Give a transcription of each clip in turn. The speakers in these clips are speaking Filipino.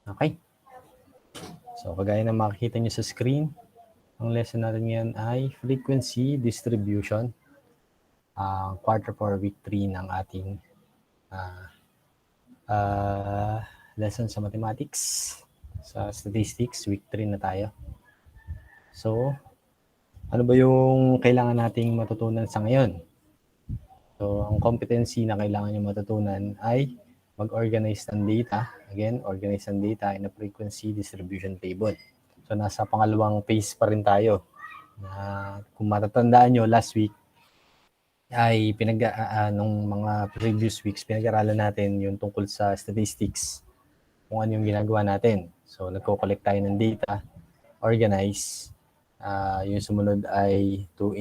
Okay. So, kagaya na makikita nyo sa screen, ang lesson natin ngayon ay frequency distribution, quarter 4 week 3 ng ating lesson sa mathematics, sa statistics, week 3 na tayo. So, ano ba yung kailangan nating matutunan sa ngayon? So, ang competency na kailangan nyo matutunan ay mag-organize ng data. Again, organize ng data in a frequency distribution table. So, nasa pangalawang phase pa rin tayo. Na kung matatandaan nyo, last week ay nung mga previous weeks, pinag-aralan natin yung tungkol sa statistics, kung ano yung ginagawa natin. So, nagko-collect tayo ng data, organize. Yung sumunod ay to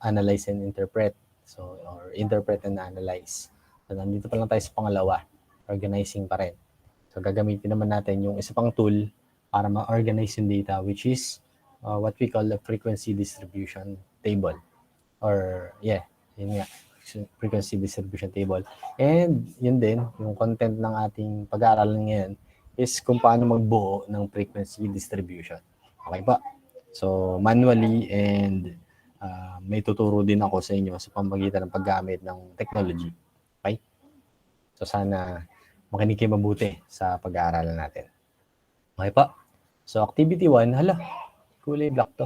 analyze and interpret. So, or interpret and analyze. So, nandito pa lang tayo sa pangalawa. Organizing pa rin. So, gagamitin naman natin yung isa pang tool para ma-organize yung data, which is what we call a frequency distribution table. Or, yun nga, frequency distribution table. And, yun din, yung content ng ating pag-aaralan ngayon is kung paano magbuo ng frequency distribution. Okay pa? So, manually and may tuturo din ako sa inyo sa pamamagitan ng paggamit ng technology. Okay? So, sana makinig kayo mabuti sa pag-aaralan natin. Okay pa? So, activity 1, hala, kulay black to.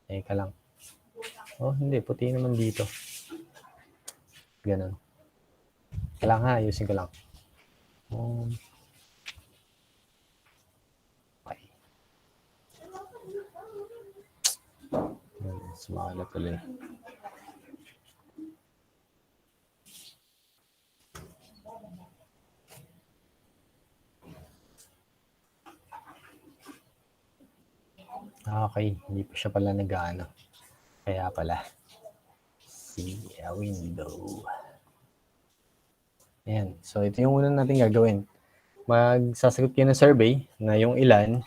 Teka lang. Oh, hindi, puti naman dito. Ganun. Kailangan ayusin ko lang. Okay. Sumalat ulit. Okay, hindi pa siya pala nag-ano. Kaya pala. See a window. Ayan. So, ito yung unang natin gagawin. Magsasagot kayo ng survey na yung ilan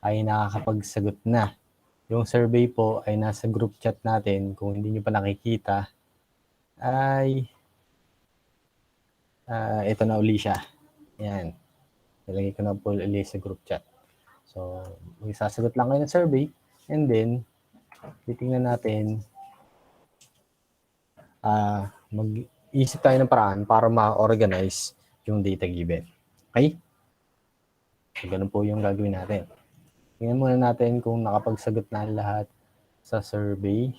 ay nakakapagsagot na. Yung survey po ay nasa group chat natin. Kung hindi nyo pa nakikita, ay ito na uli siya. Ayan. Nilagay ko na po uli sa group chat. So, magsasagot lang kayo ng survey and then titingnan natin mag-isip tayo ng paraan para ma-organize yung data given. Okay? So, ganun po yung gagawin natin. Tingnan muna natin kung nakapagsagot na lahat sa survey.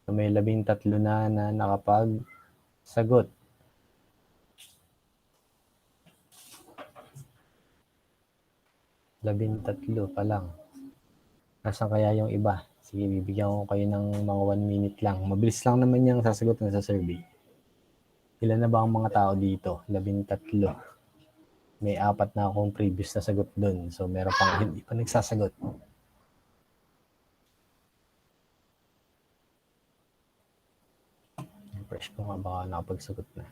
So, may 13 na nakapagsagot. Tatlo pa lang. Nasaan kaya yung iba? Sige, bibigyan ko kayo ng mga 1 minute lang. Mabilis lang naman yung sasagot na sa survey. Ilan na ba ang mga tao dito? 13. May 4 na akong previous na sagot dun. So, meron pang hindi pa nagsasagot. Fresh ko nga baka nakapagsagot na.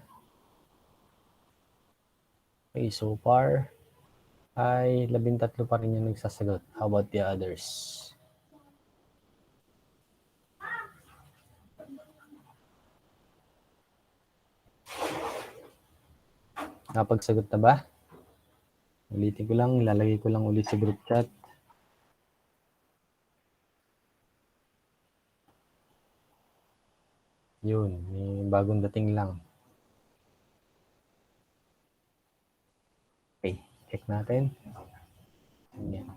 Okay, so far ay 13 pa rin yung nagsasagot. How about the others? Nakapagsagot na ba? Ulitin ko lang, ilalagay ko lang ulit sa group chat. Yun, may bagong dating lang. Okay, check natin. Ayan.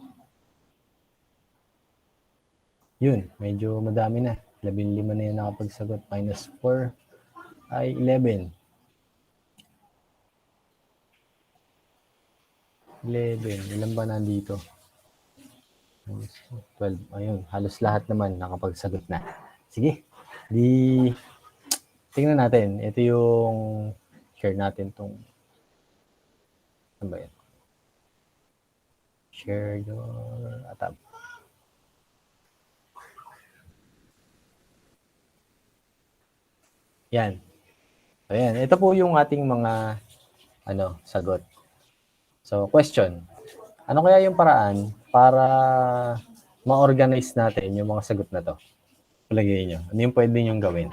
Yun, medyo madami na. 15 na yung nakapagsagot. Minus 4 ay 11. 11. Ilan ba nandito? 12. Ayun, halos lahat naman nakapagsagot na. Sige, tingnan natin. Ito yung share natin tong ano ba yan? Share your tab. Yan. Ayan, ito po yung ating mga sagot. So, question. Ano kaya yung paraan para ma-organize natin yung mga sagot na to? Palagay nyo. Ano yung pwede nyo gawin?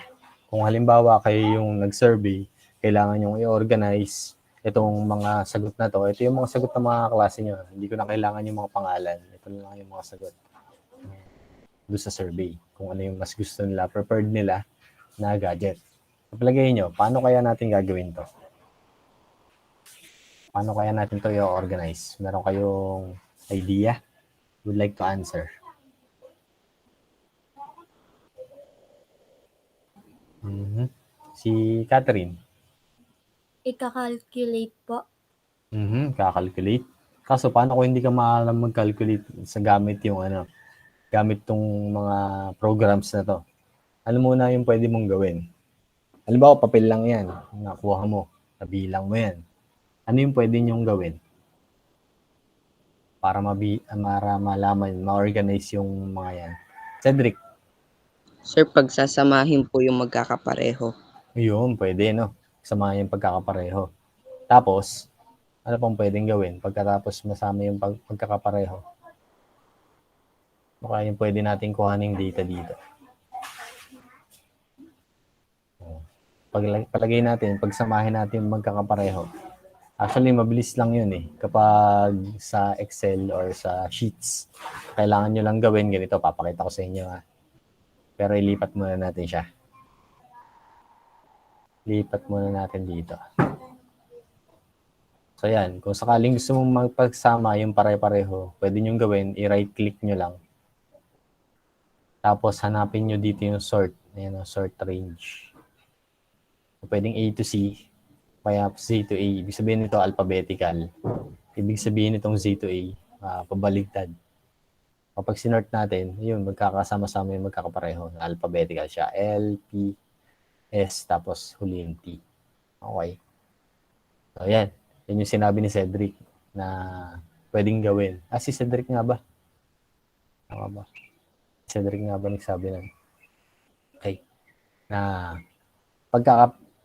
Kung halimbawa kayo yung nag-survey, kailangan nyo i-organize itong mga sagot na to, ito yung mga sagot ng mga klase nyo. Hindi ko na kailangan yung mga pangalan. Ito na lang yung mga sagot doon sa survey. Kung ano yung mas gusto nila, preferred nila na gadget. Palagay nyo, paano kaya natin gagawin to? Paano kaya natin to i-organize? Meron kayong idea? Would like to answer? Si Catherine. Ika-calculate po. Kakalculate. Kaso paano kung hindi ka maalam mag-calculate sa gamit yung gamit tong mga programs na to? Ano muna yung pwede mong gawin? Halimbawa, papel lang yan. Nakuha mo. Nabilang mo yan. Ano yung pwede nyong gawin? Para malaman, ma-organize yung mga yan. Cedric. Sir, pagsasamahin po yung magkakapareho. Yun, pwede, no? Samahin yung pagkakapareho. Tapos, ano pang pwedeng gawin pagkatapos masama yung pagkakapareho? Baka yung pwede natin kuhaning data dito. Palagay natin, pagsamahin natin yung magkakapareho. Actually, mabilis lang yun eh. Kapag sa Excel or sa Sheets, kailangan nyo lang gawin ganito. Papakita ko sa inyo ha. Pero ilipat muna natin siya. Lipat muna natin dito. So yan, kung sakaling gusto mong magpagsama yung pare-pareho, pwede nyo gawin, i-right click nyo lang. Tapos hanapin nyo dito yung sort. Ayan o, sort range. So, pwedeng A to C, kaya Z to A. Ibig sabihin nito alphabetical. Ibig sabihin nitong Z to A, pabaligtad. Kapag sinort natin, yun, magkakasama-sama yung magkakapareho. Alphabetical siya. L, P, S, tapos huli yung T. Okay. So yan. Yan yung sinabi ni Cedric na pwedeng gawin. Si Cedric nga ba? Tama ba? Cedric nga ba nagsabi nun? Okay. Na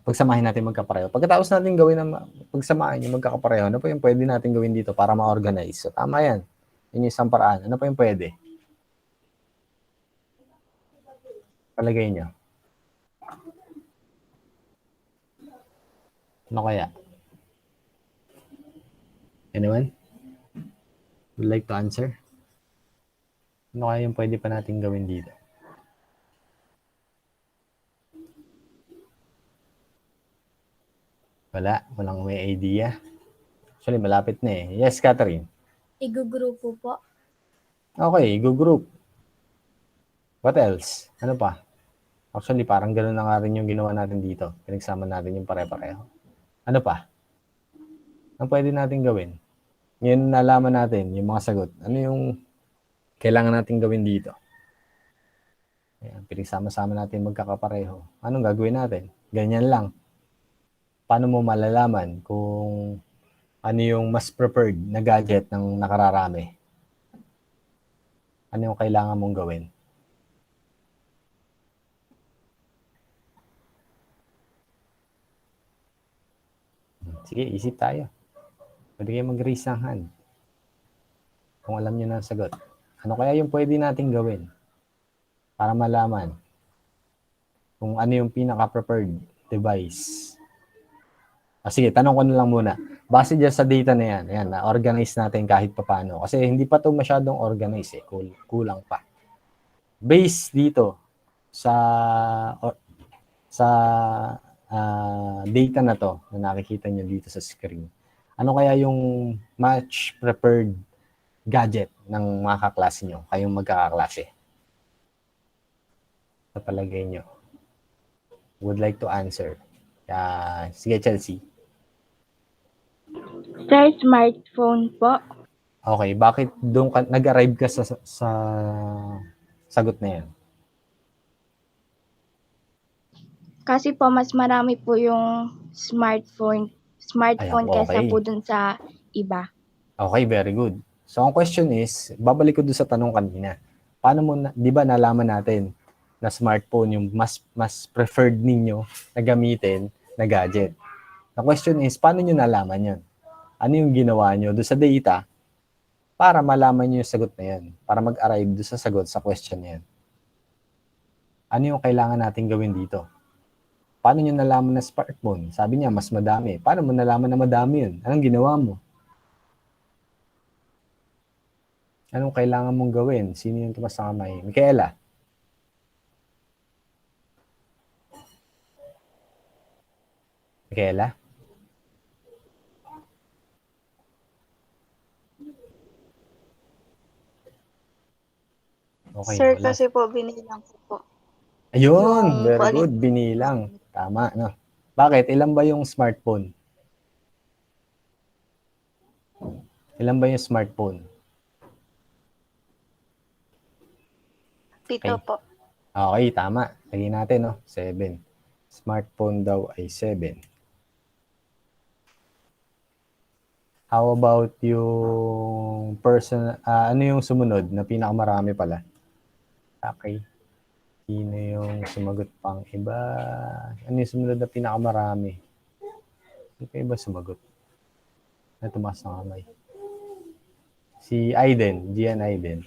pagsamahin natin magkapareho. Pagkatapos natin gawin na pagsamahin yung magkakapareho, ano pa yung pwede natin gawin dito para ma-organize? So tama yan. Yun yung isang paraan. Ano pa yung pwede? Palagay nyo. Ano kaya? Anyone? Would like to answer? Ano kaya yung pwede pa natin gawin dito? Walang may idea. Actually, malapit na eh. Yes, Catherine? Igugrupo po. Okay, group. What else? Ano pa? Actually, parang gano'n na nga rin yung ginawa natin dito. Pinagsama natin yung pare-pareho. Ano pa? Ang pwede natin gawin? Ngayon nalaman natin yung mga sagot. Ano yung kailangan natin gawin dito? Ayan, pinagsama-sama natin magkakapareho. Anong gagawin natin? Ganyan lang. Paano mo malalaman kung ano yung mas preferred na gadget ng nakararami? Ano yung kailangan mong gawin? Sige, isip tayo. Pwede kayo mag-raise ng hand. Kung alam nyo na ang sagot. Ano kaya yung pwede natin gawin para malaman kung ano yung pinaka-preferred device? Sige, tanong ko na lang muna. Base dyan sa data na yan, ayan, na-organize natin kahit paano. Kasi hindi pa ito masyadong organize eh. Kulang pa. Base dito sa data na to na nakikita nyo dito sa screen. Ano kaya yung much preferred gadget ng mga kaklase nyo, kayong magkakaklase? Sa palagay nyo. Would like to answer. Sige, Chelsea. Sir, smartphone po. Okay, bakit doon nag-arrive ka sa sagot na yan? Kasi po mas marami po yung smartphone Ayan, kesa okay. po dun sa iba. Okay, very good. So, ang question is, babalik ko doon sa tanong kanina. Paano mo, di ba nalaman natin na smartphone yung mas preferred ninyo na gamitin na gadget? The question is, paano nyo nalaman yun? Ano yung ginawa nyo doon sa data para malaman nyo yung sagot na yan? Para mag-arrive doon sa sagot sa question na yan? Ano yung kailangan natin gawin dito? Paano nyo nalaman na smartphone? Sabi niya, mas madami. Paano mo nalaman na madami yun? Anong ginawa mo? Anong kailangan mong gawin? Sino yung tumas sa kamay? Micaela? Micaela? Okay, Sir, wala. kasi po binilang ko po. Ayun, Yung very kung ano good. Binilang. Tama, no? Bakit? Ilan ba yung smartphone? Ilan ba yung smartphone? Pito Okay. po. Okay, tama. Lagyan natin, no? 7. Smartphone daw ay 7. How about yung person, ano yung sumunod na pinakamarami pala? Okay. Sino yung sumagot pang iba? Ano yung sumunod na pinakamarami? Sino pa iba sumagot? Na tumaas ng kamay. Si Aiden, Gian Aiden.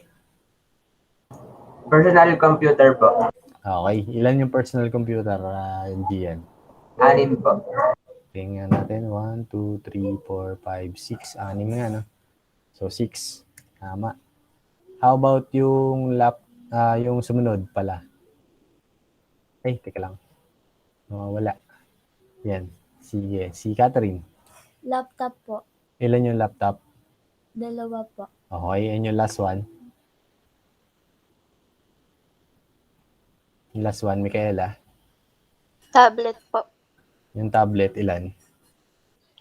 Personal computer po. Okay. Ilan yung personal computer, Gian? 6 po. Tingnan natin. 1, 2, 3, 4, 5, 6. 6 nga, no? So, 6. Tama. How about yung yung sumunod pala? Ay, teka lang. Wala. Yan. Sige. Si Catherine. Laptop po. Ilan yung laptop? 2 po. Okay. And yung last one? Yung last one, Micaela. Tablet po. Yung tablet, ilan?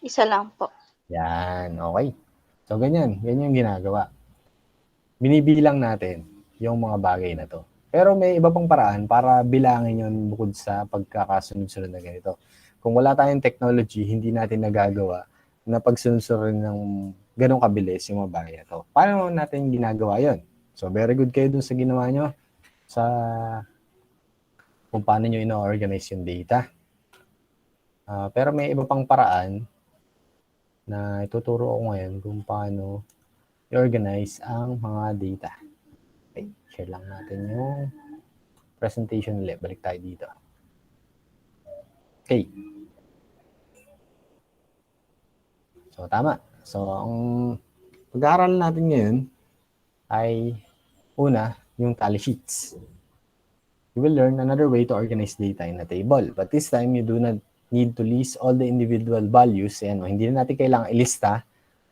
Isa lang po. Yan. Okay. So, ganyan. Ganyan yung ginagawa. Binibilang natin yung mga bagay na to. Pero may iba pang paraan para bilangin yun bukod sa pagkakasunod-sunod na ganito. Kung wala tayong technology, hindi natin nagagawa na pagsunod-sunod ng ganong kabilis yung mga bagay na to. Paano natin ginagawa yun? So, very good kayo dun sa ginawa nyo sa kung paano nyo ino-organize yung data. Pero may iba pang paraan na ituturo ko ngayon kung paano i-organize ang mga data. Okay, share lang natin yung presentation ulit. Balik tayo dito. Okay. So, tama. So, ang pag-aaral natin ngayon ay una, yung tally sheets. You will learn another way to organize data in a table. But this time, you do not need to list all the individual values. Ayan, hindi na natin kailangan ilista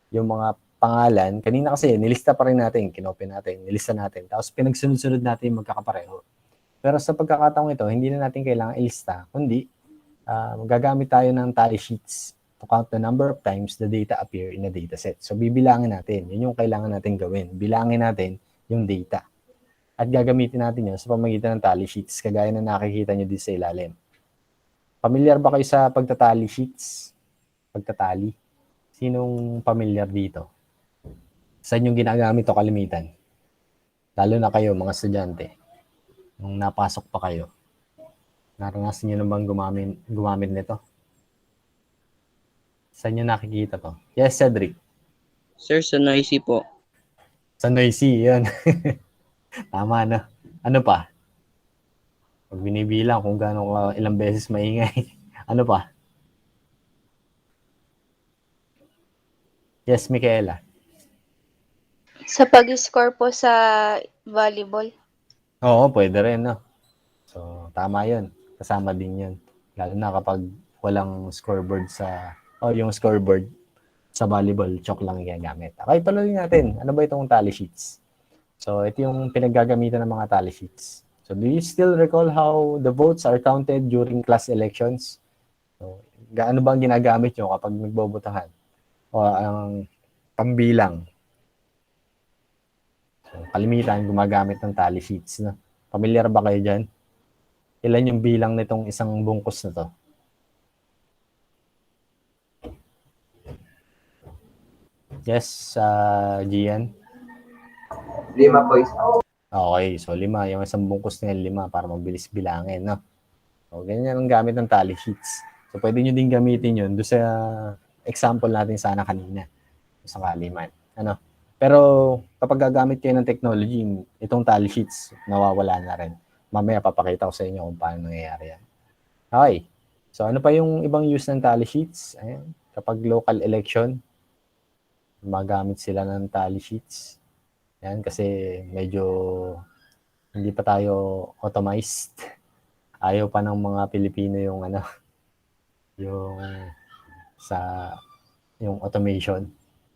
yung mga pangalan. Kanina kasi, nilista pa rin natin, kinopen natin, nilista natin. Tapos pinagsunod-sunod natin yung magkakapareho. Pero sa pagkakataong ito, hindi na natin kailangan ilista, kundi gagamit tayo ng tally sheets to count the number of times the data appear in a dataset. So, bibilangin natin. Yun yung kailangan natin gawin. Bilangin natin yung data. At gagamitin natin yun sa pamagitan ng tally sheets, kagaya na nakikita nyo dito sa ilalim. Familiar ba kayo sa pagtatally sheets? Pagtatally? Sinong familiar dito? Saan yung ginagamit o kalimitan? Lalo na kayo, mga estudyante. Nung napasok pa kayo, naranasan nyo naman gumamit nito? Saan nyo nakikita to? Yes, Cedric. Sir, sa noisy po. Sa noisy, yun. Tama na. Ano pa? Pag binibilang kung gaano ilang beses maingay. Ano pa? Yes, Micaela. Sa pag-score po sa volleyball. Oo, pwede rin, no? So, tama yun. Kasama din yun. Lalo na kapag walang scoreboard yung scoreboard sa volleyball, chalk lang ginagamit. Okay, tuloy natin. Ano ba itong tally sheets? So, ito yung pinaggagamitan ng mga tally sheets. So, do you still recall how the votes are counted during class elections? So, gaano ba ang ginagamit nyo kapag nagbobotahan? O ang pambilang? So, kalimitan, gumagamit ng tally sheets. No? Familiar ba kayo dyan? Ilan yung bilang nitong isang bungkus na to? Yes, Gian? 5 po isa. Okay, so 5. Yung isang bungkus na yan, 5 para mabilis bilangin, no? So, ganyan ang gamit ng tally sheets. So, pwede nyo din gamitin yun doon sa example natin sana kanina. Sa kaliman. Ano? Pero, kapag gagamit kayo ng technology, itong tally sheets, nawawala na rin. Mamaya papakita ko sa inyo kung paano nangyayari yan. Okay. So ano pa yung ibang use ng tally sheets? Ayan. Kapag local election, magamit sila ng tally sheets. Ayan, kasi medyo hindi pa tayo automized. Ayaw pa ng mga Pilipino yung yung sa yung automation.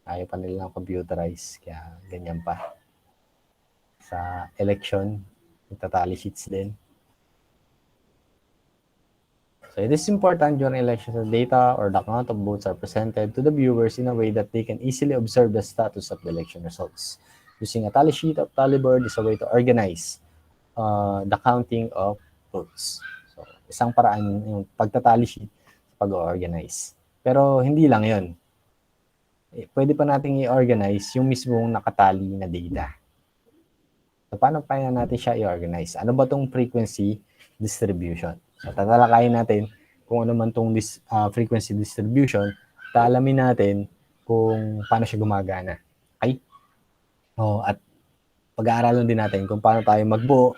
Ayaw pa nila ng computerize, kaya ganyan pa. Sa election, tally sheets din. So it is important during elections that data or the count of votes are presented to the viewers in a way that they can easily observe the status of the election results. Using a tally sheet of tally board is a way to organize the counting of votes. So isang paraan yung pagta-tally sheet, pag-organize. Pero hindi lang yon. Pwede pa nating i-organize yung mismong nakatali na data. So paano pa natin siya i-organize? Ano ba tong frequency distribution? So, tatalakayin natin kung ano man itong frequency distribution, taalamin natin kung paano siya gumagana. Okay? At pag-aaralan din natin kung paano tayo magbuo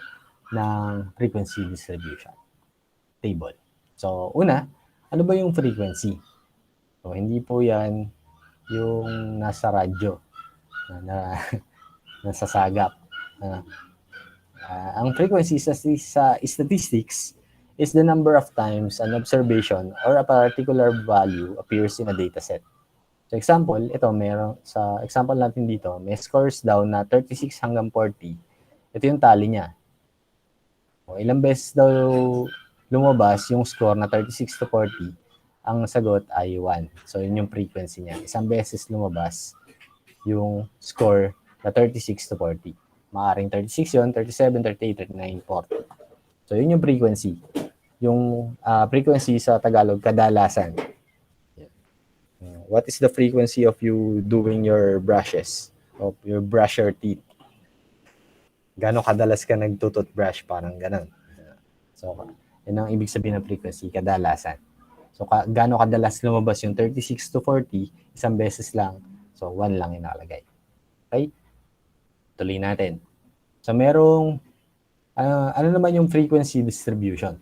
ng frequency distribution table. So, una, ano ba yung frequency? So, hindi po yan yung nasa radyo, nasa sagap. Ang frequency sa statistics is the number of times an observation or a particular value appears in a dataset. So example, ito meron sa example natin dito, may scores daw na 36 hanggang 40. Ito yung tally niya. O, ilang beses daw lumabas yung score na 36 to 40, ang sagot ay 1. So yun yung frequency niya. Isang beses lumabas yung score na 36 to 40. Maaring 36 yun, 37, 38, 39, 40. So yun yung frequency. Yung frequency sa Tagalog, kadalasan. What is the frequency of you doing your brushes? Of you brush your teeth? Gano'ng kadalas ka nagtututbrush? Parang gano'n. So, yun ang ibig sabihin ng frequency, kadalasan. So, gano'ng kadalas lumabas yung 36 to 40, isang beses lang. So, 1 lang yung nakalagay. Okay? Tuloy natin. So, merong, ano naman yung frequency distribution?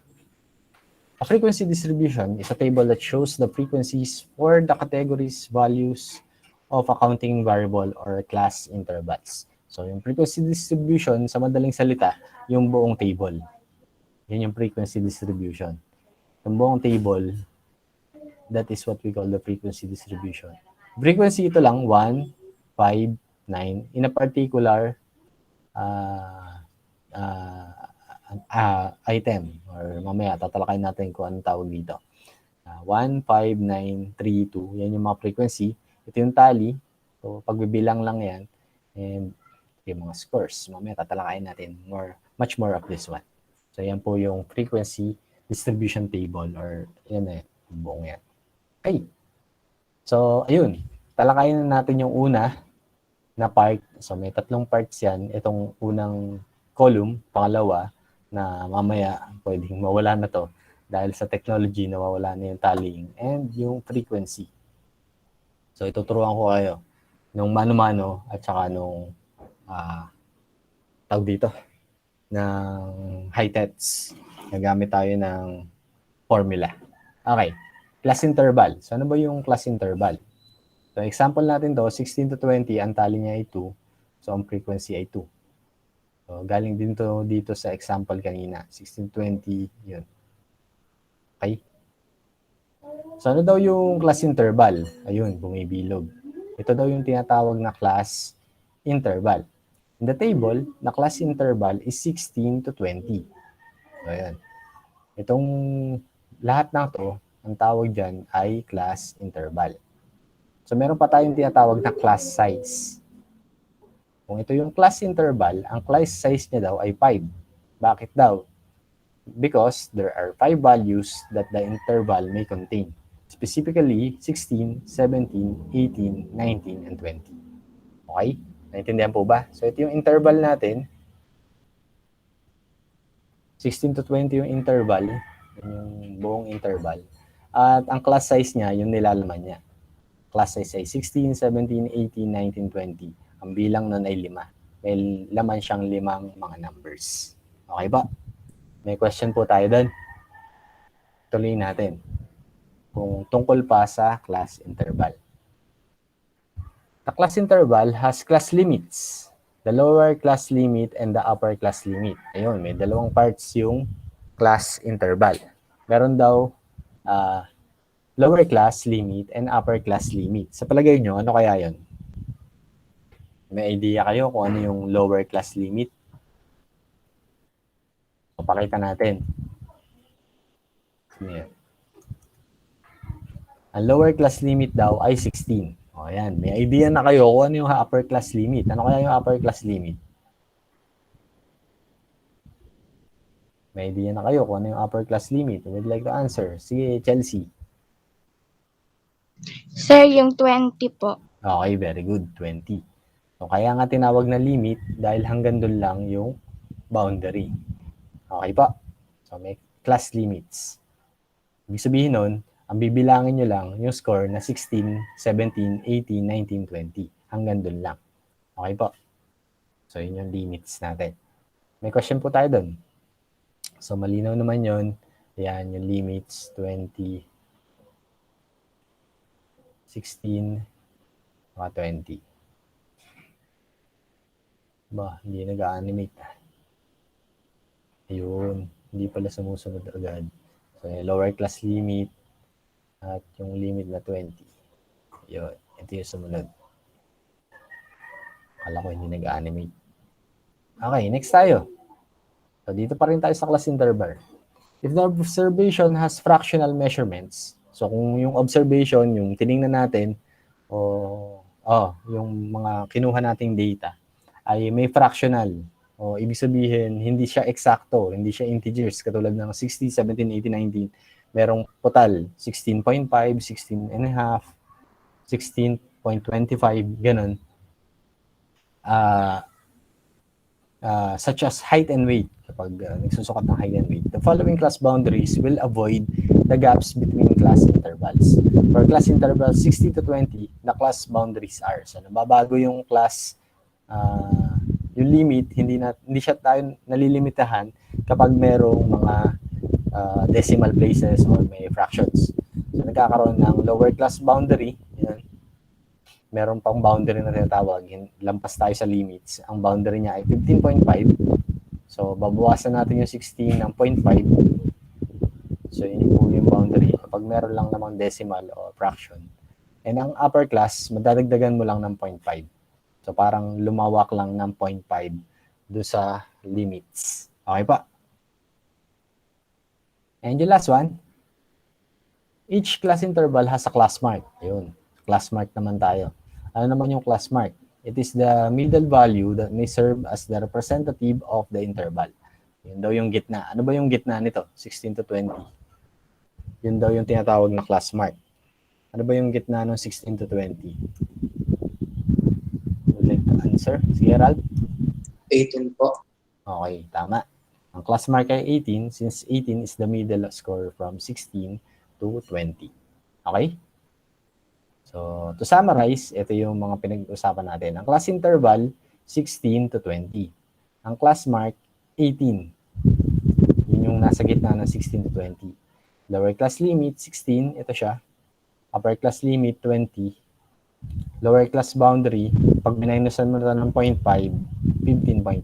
A frequency distribution is a table that shows the frequencies for the categories, values of a counting variable or class intervals. So, yung frequency distribution, sa madaling salita, yung buong table. Yan yung frequency distribution. Yung buong table, that is what we call the frequency distribution. Frequency ito lang, 1, 5, 9. In a particular item, or mamaya tatalakayin natin kung anong tawag dito. 1, 5, 9, 3, 2. Yan yung mga frequency. Ito yung tally. So, pagbibilang lang yan. And yung mga scores. Mamaya tatalakayin natin much more of this one. So, yan po yung frequency distribution table, or yan buong yan. Okay. So, ayun. Talakayin natin yung una na part. So, may 3 parts yan. Itong unang column, pangalawa, na mamaya pwedeng mawala na to dahil sa technology nawawala na yung tallying and yung frequency. So ituturuan ko kayo nung mano-mano at saka nung tawag dito ng high-tets. Nagamit tayo ng formula. Okay. Class interval. So ano ba yung class interval? So example natin to, 16 to 20, ang tally niya ay 2. So ang frequency ay 2. So, galing din to dito sa example kanina. 1620, yun. Okay? So, ano daw yung class interval? Ayun, bumibilog. Ito daw yung tinatawag na class interval. In the table, the class interval is 16 to 20. So, ayan. Itong lahat ng to, ang tawag dyan ay class interval. So, meron pa tayong tinatawag na class size. Kung ito yung class interval, ang class size niya daw ay 5. Bakit daw? Because there are 5 values that the interval may contain. Specifically, 16, 17, 18, 19, and 20. Okay? Naintindihan po ba? So ito yung interval natin. 16 to 20 yung interval. Yung buong interval. At ang class size niya, yung nilalaman niya. Class size ay 16, 17, 18, 19, 20. Ang bilang nun ay 5. May laman siyang 5 mga numbers. Okay ba? May question po tayo doon? tuloy natin. Kung tungkol pa sa class interval. The class interval has class limits. The lower class limit and the upper class limit. Ayun, may dalawang parts yung class interval. Meron daw lower class limit and upper class limit. Sa palagay nyo, ano kaya yun? May idea kayo kung ano yung lower class limit? So, pakita natin. Ano yan? Ang lower class limit daw ay 16. O yan, may idea na kayo kung ano yung upper class limit. Ano kaya yung upper class limit? May idea na kayo kung ano yung upper class limit. Who would like to answer? Sige, Chelsea. Sir, yung 20 po. Okay, very good. 20. So, kaya nga tinawag na limit dahil hanggang doon lang yung boundary. Okay pa. So, may class limits. Ibig sabihin nun, ang bibilangin nyo lang yung score na 16, 17, 18, 19, 20. Hanggang doon lang. Okay po. So, yun yung limits natin. May question po tayo doon. So, malinaw naman yun. Yan, yung limits, 20, 16, 20. Ba, hindi nag-animate. Ayun, hindi pala sumusunod agad. So, yung lower class limit at yung limit na 20. Yun, ito yung sumunod. Akala ko hindi nag-animate. Okay, next tayo. So, dito pa rin tayo sa class interval. If the observation has fractional measurements, so kung yung observation, yung tiningnan natin, yung mga kinuha nating data, ay may fractional. O ibig sabihin, hindi siya eksakto, hindi siya integers, katulad ng 60, 17, 18, 19. Merong total, 16.5, 16 and a half, 16.25, ganun. Such as height and weight, kapag nagsusukat ng height and weight. The following class boundaries will avoid the gaps between class intervals. For class intervals 60 to 20, the class boundaries are. So, nababago yung class, yung limit, hindi siya tayo nalilimitahan kapag merong mga decimal places or may fractions. So, nagkakaroon ng lower class boundary. Yan. Meron pang boundary na tinatawag. Lampas tayo sa limits. Ang boundary niya ay 15.5. So, babawasan natin yung 16 ng 0.5. So, yun po yung boundary kapag meron lang namang decimal o fraction. And ang upper class, madadagdagan mo lang ng 0.5. So, parang lumawak lang ng 0.5 doon sa limits. Okay pa? And yung last one, each class interval has a class mark. Ayun, class mark naman tayo. Ano naman yung class mark? It is the middle value that may serve as the representative of the interval. Yun daw yung gitna. Ano ba yung gitna nito? 16 to 20. Yun daw yung tinatawag na class mark. Ano ba yung gitna ng 16 to 20? Would like to answer? Sige, Ralph? 18 po. Okay, tama. Ang class mark ay 18 since 18 is the middle score from 16 to 20. Okay? So, to summarize, ito yung mga pinag-usapan natin. Ang class interval, 16 to 20. Ang class mark, 18. Yun yung nasa gitna ng 16 to 20. Lower class limit, 16. Ito siya. Upper class limit, 20. Lower class boundary, pag minusan mo na ng 0.5, 15.5.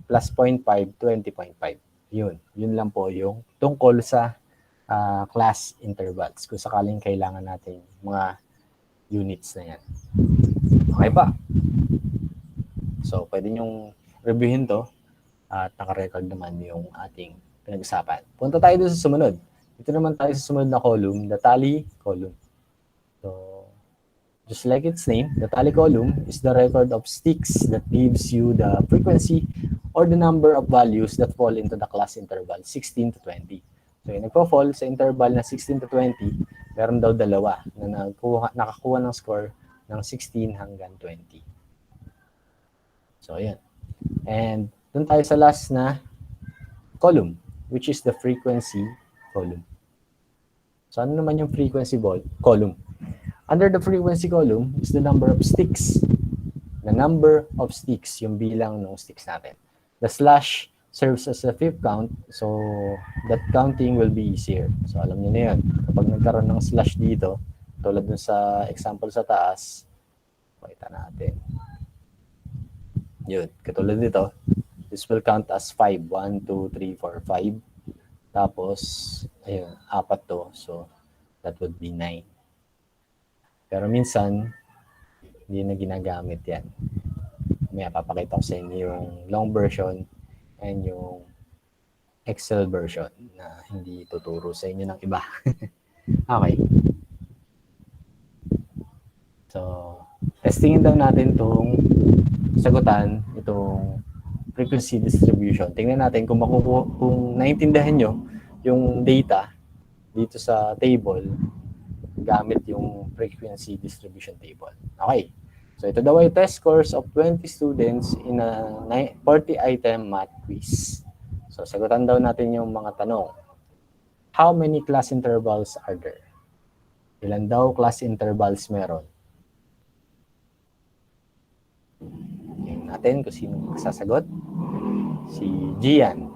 Plus 0.5, 20.5. Yun. Yun lang po yung tungkol sa class intervals. Kung sakaling kailangan natin mga units na yan. Okay ba? So, pwede nyong reviewin to at nakarecord naman yung ating pinag-usapan. Punta tayo doon sa sumunod. Ito naman tayo sa sumunod na column, the tally column. So, just like its name, the tally column is the record of sticks that gives you the frequency or the number of values that fall into the class interval 16 to 20. So, yung nagpo-fall sa interval na 16 to 20, meron daw dalawa na nakakuha ng score ng 16 hanggang 20. So, ayan. And dun tayo sa last na column, which is the frequency column. So, ano naman yung frequency column? Under the frequency column is the number of sticks. The number of sticks, yung bilang ng sticks natin. The slash serves as a fifth count, so that counting will be easier. So alam niyo na yun. Kapag nagkaroon ng slash dito, tulad dun sa example sa taas, pakita natin. Yun, katulad dito, this will count as 5. 1, 2, 3, 4, 5. Tapos, ayun, 4 to. So, that would be 9. Pero minsan, hindi na ginagamit yan. May papakita ko sa inyo yung long version and yung Excel version na hindi tuturo sa inyo ng iba. Okay. So, testingin daw natin itong sagutan, itong frequency distribution. Tingnan natin kung kung naiintindihan nyo yung data dito sa table gamit yung frequency distribution table. Okay. So, ito daw ay test scores of 20 students in a 40-item math quiz. So, sagutan daw natin yung mga tanong. How many class intervals are there? Ilan daw class intervals meron? Tingnan natin kung sino sasagot. Si Gian.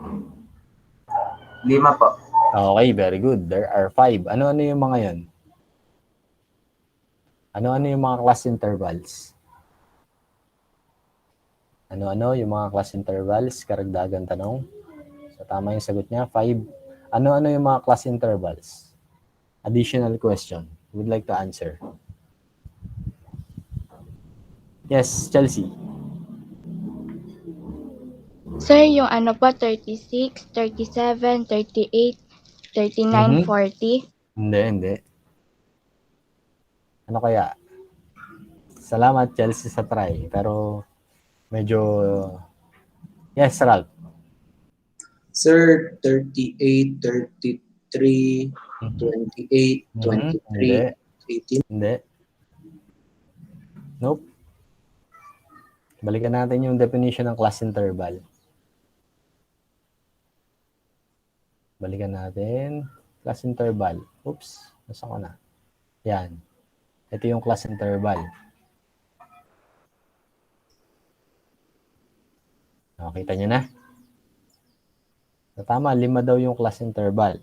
5 po. Okay, very good. There are 5. Ano-ano yung mga yon? Ano-ano yung mga class intervals? Ano-ano yung mga class intervals? Karagdagan tanong. So, tama yung sagot niya. 5. Ano-ano yung mga class intervals? Additional question. Would like to answer. Yes, Chelsea. Sir, yung ano po, 36, 37, 38, 39, 40. Hindi. Ano kaya? Salamat, Chelsea, sa try. Pero, medyo... Yes, Ralph. Sir, 38, 33, 28, Hindi. 23, 18. Hindi. Nope. Balikan natin yung definition ng class interval. Balikan natin. Class interval. Oops. Nasa ko na. Yan. Ito yung class interval. Nakita nyo na? So, tama, 5 daw yung class interval.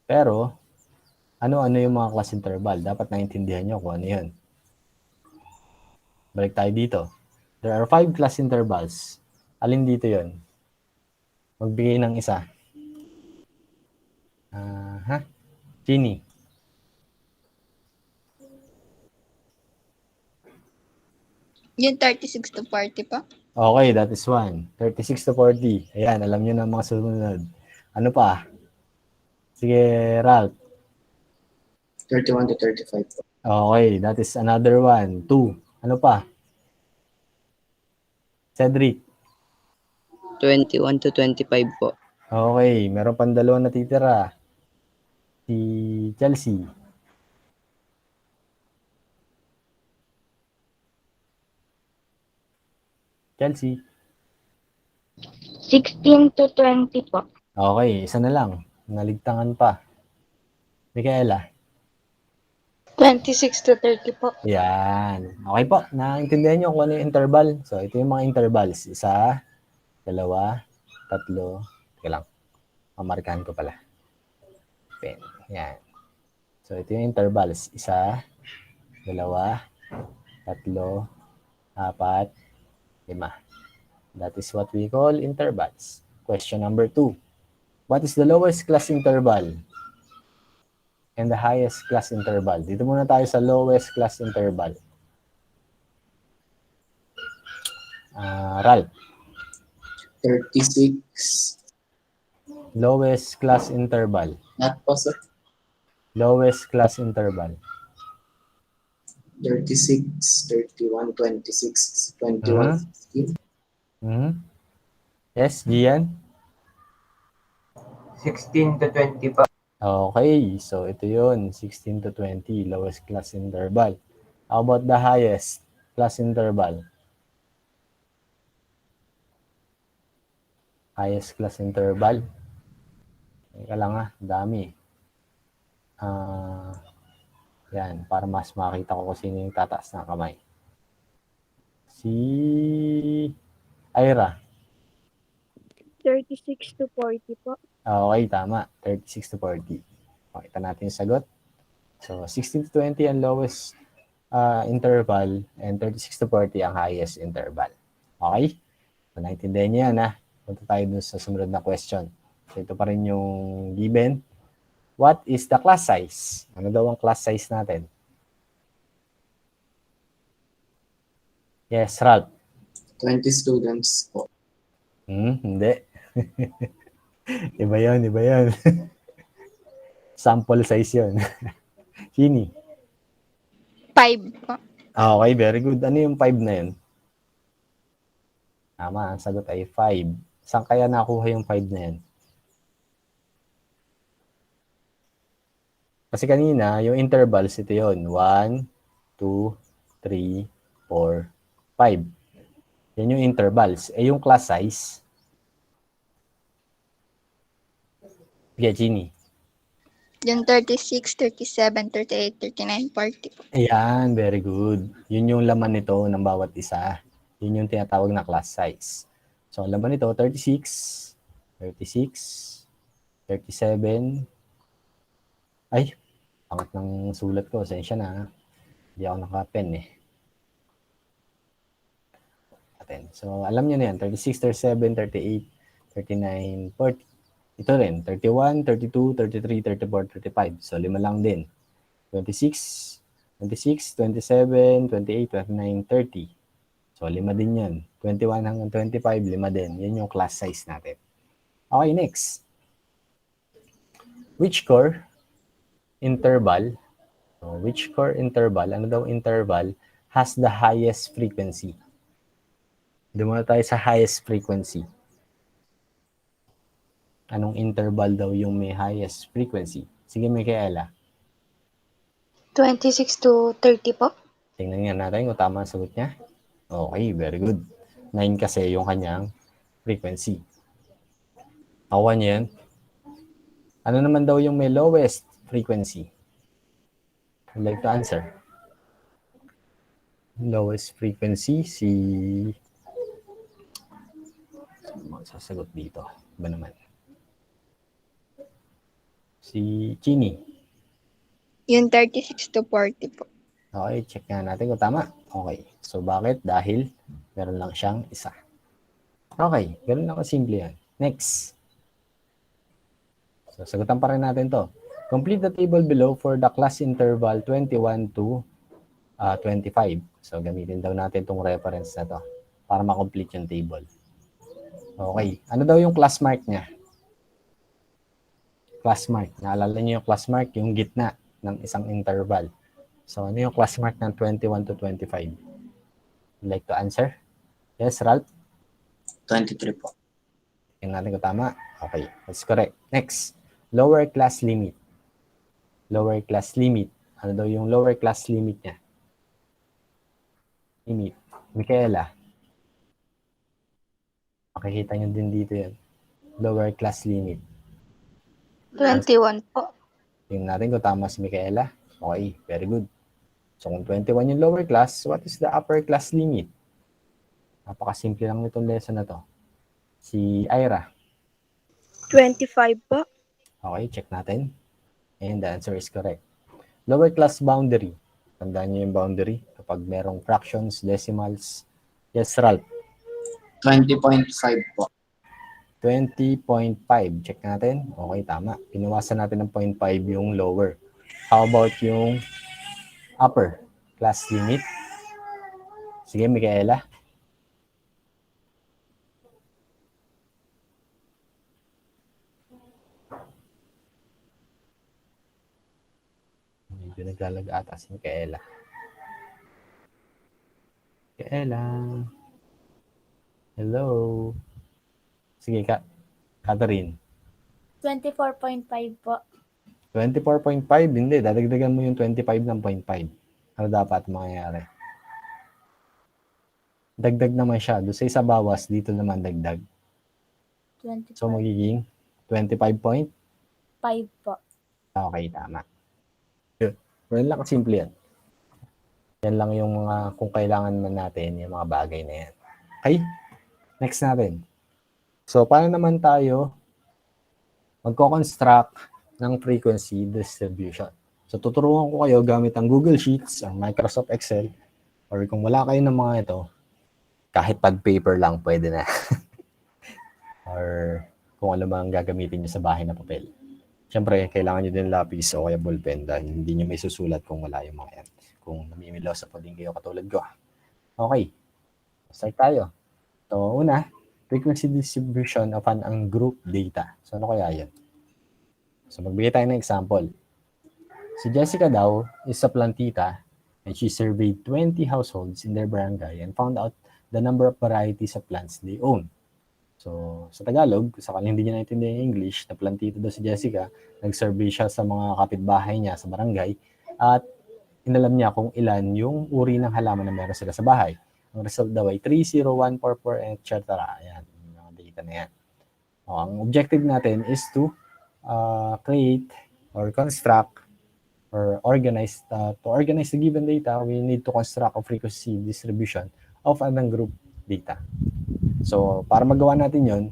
Pero, ano-ano yung mga class interval? Dapat naintindihan nyo kung ano yun. Balik tayo dito. There are 5 class intervals. Alin dito yun? Magbigay ng isa. Ginny. Yung 36 to 40 pa? Okay, that is 1. 36 to 40. Ayan, alam nyo na mga sumunod. Ano pa? Sige, Ralph. 31 to 35 po. Okay, that is another one. 2. Ano pa? Cedric. 21 to 25 po. Okay, meron pang 2 natitira. Si Chelsea. Chelsea. 16 to 20 po. Okay, isa na lang. Naligtangan pa. Micaela. 26 to 30 po. Yan. Okay po. Naintindihan nyo kung ano yung interval. So, ito yung mga intervals. 1, 2, 3. Teka lang. Mamarkahan ko pala. Pen. Yan. So, ito yung intervals. 1, 2, 3, 4, 5. That is what we call intervals. Question number 2. What is the lowest class interval and the highest class interval? Dito muna tayo sa lowest class interval. Ralph. 36. Lowest class interval. Not po, sir. Lowest class interval. 36, 31, 26, 21, 16. Yes, Gian? 16 to 20 pa. Okay, so ito yun, 16 to 20, lowest class interval. How about the highest class interval? Highest class interval. Teka lang dami. Yan, para mas makita ko kung sino yung tataas ng kamay. Si Ira. 36 to 40 po. Okay, tama. 36 to 40. Pakita natin yung sagot. So, 16 to 20 ang lowest interval and 36 to 40 ang highest interval. Okay? So, naintindihan niyo yan, ha? Punta tayo dun sa sumunod na question. So, ito pa rin yung given. What is the class size? Ano daw ang class size natin? Yes, Ralph. 20 students po. Hindi. Iba yun. Sample size yun. Chini. 5 po. Okay, very good. Ano yung 5 na yun? Tama, ang sagot ay 5. Saan kaya nakuha yung 5 na yan? Kasi kanina, yung intervals, ito yun. 1, 2, 3, 4, 5. Yan yung intervals. Eh, yung class size, sige, Chini. Yung 36, 37, 38, 39, 40 po. Ayan, very good. Yun yung laman nito ng bawat isa. Yun yung tinatawag na class size. So, ang laman nito, 36, 36, 37. Ay, pangat ng sulat ko. Sensya na. Hindi ako naka-pen eh. So, alam nyo na yan. 36, 37, 38, 39, 40. Ito rin, 31, 32, 33, 34, 35. So, 5 lang din. 26, 26, 27, 28, 29, 30. So, 5 din yan. 21 hanggang 25, 5 din. Yan yung class size natin. Okay, next. Which core interval, which core interval, ano daw interval, has the highest frequency? Dumuna tayo sa highest frequency. Anong interval daw yung may highest frequency? Sige, Micaela. 26 to 30 po. Tingnan nga natin kung tama ang sagot niya. Okay, very good. 9 kasi yung kanyang frequency. Nakuha niya yan. Ano naman daw yung may lowest frequency? I'd like to answer. Lowest frequency, sasagot dito. Ba naman? Si Chini. Yung 36 to 40 po. Okay, check nga natin kung tama. Okay. So, bakit? Dahil meron lang siyang isa. Okay. Ganun lang kasimple yan. Next. So, sagutan pa rin natin to. Complete the table below for the class interval 21 to 25. So, gamitin daw natin itong reference na to para ma-complete yung table. Okay. Ano daw yung class mark niya? Class mark. Naalala niyo yung class mark? Yung gitna ng isang interval. So, ano yung class mark ng 21 to 25? Would like to answer? Yes, Ralph? 23 po. Tingnan natin kung tama. Okay, that's correct. Next, lower class limit. Lower class limit. Ano daw yung lower class limit niya? Limit. Micaela. Makikita nyo din dito yan. Lower class limit. 21 po. Tingnan natin kung tama si Micaela. Okay, very good. So kung 21 yung lower class, what is the upper class limit? Napakasimple lang nitong lesson na to. Si Ira. 25 po. Okay, check natin. And the answer is correct. Lower class boundary. Tandaan niyo yung boundary kapag merong fractions, decimals. Yes, Ralph. 20.5 po. 20.5. Check natin. Okay, tama. Pinawasan natin ng 0.5 yung lower. How about yung upper class limit? Sige, Micaela. Medyo naglalag ata si Micaela. Micaela. Hello. Sige, Catherine. 24.5 po. 24.5? Hindi. Dadagdagan mo yung 25 ng 0.5. Ano dapat mangyayari? Dagdag naman siya. Doon sa isa bawas, dito naman dagdag. 25.5 So, magiging 25 po. Okay, tama. Good. Well lang, simple yan. Yan lang yung kung kailangan man natin, yung mga bagay na yan. Okay? Next natin. So, paano naman tayo magko-construct ng frequency distribution? So, tuturuan ko kayo gamit ang Google Sheets or Microsoft Excel, or kung wala kayo ng mga ito, kahit pag paper lang pwede na. Or kung ano bang gagamitin nyo sa bahay na papel. Siyempre, kailangan nyo din lapis o kaya ballpen dahil hindi nyo may susulat kung wala yung mga yan. Kung namimilaw sa pudding kayo katulad ko. Okay. Start tayo. So, una, frequency distribution of an ungroup data. So, ano kaya yan? So, magbigay tayo ng example. Si Jessica daw is a plantita and she surveyed 20 households in their barangay and found out the number of varieties of plants they own. So, sa Tagalog, sakali hindi niya naintindihan yung English, na plantito daw si Jessica, nag-survey siya sa mga kapitbahay niya sa barangay at inalam niya kung ilan yung uri ng halaman na meron sila sa bahay. Ang result daw ay 30144 etc. Ayan, yung mga data na yan. O, ang objective natin is to create or construct or organize, to organize the given data, we need to construct a frequency distribution of an ungroup data. So, para magawa natin yon,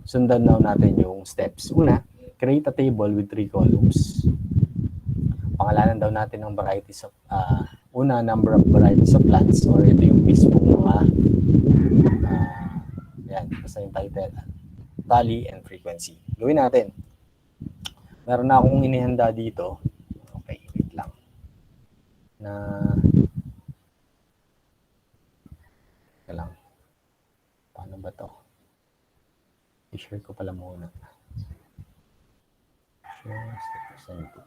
sundan na natin yung steps. Una, create a table with 3 columns. Pangalanan daw natin ng varieties of, una, number of varieties of plants, or ito yung mismo mga, yan, basta yung title, value and frequency. Gawin natin. Meron na akong inihanda dito. Okay, wait lang. Lang. Paano ba to? I-share ko pala muna. Share step 20.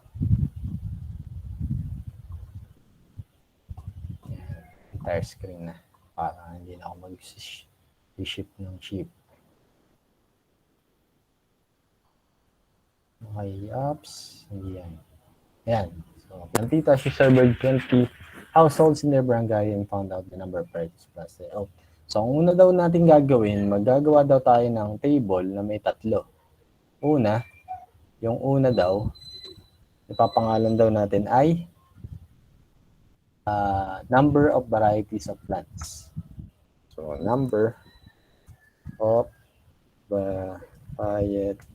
Entire screen na. Para hindi na ako mag-shift ng chip. Okay, apps. Hindi yan. Ayan. So, plantita, she surveyed 20 households in their barangay and found out the number of varieties of plants they own. So, ang una daw natin gagawin, maggagawa daw tayo ng table na may 3. Una, yung una daw, ipapangalan daw natin ay number of varieties of plants. So, number of varieties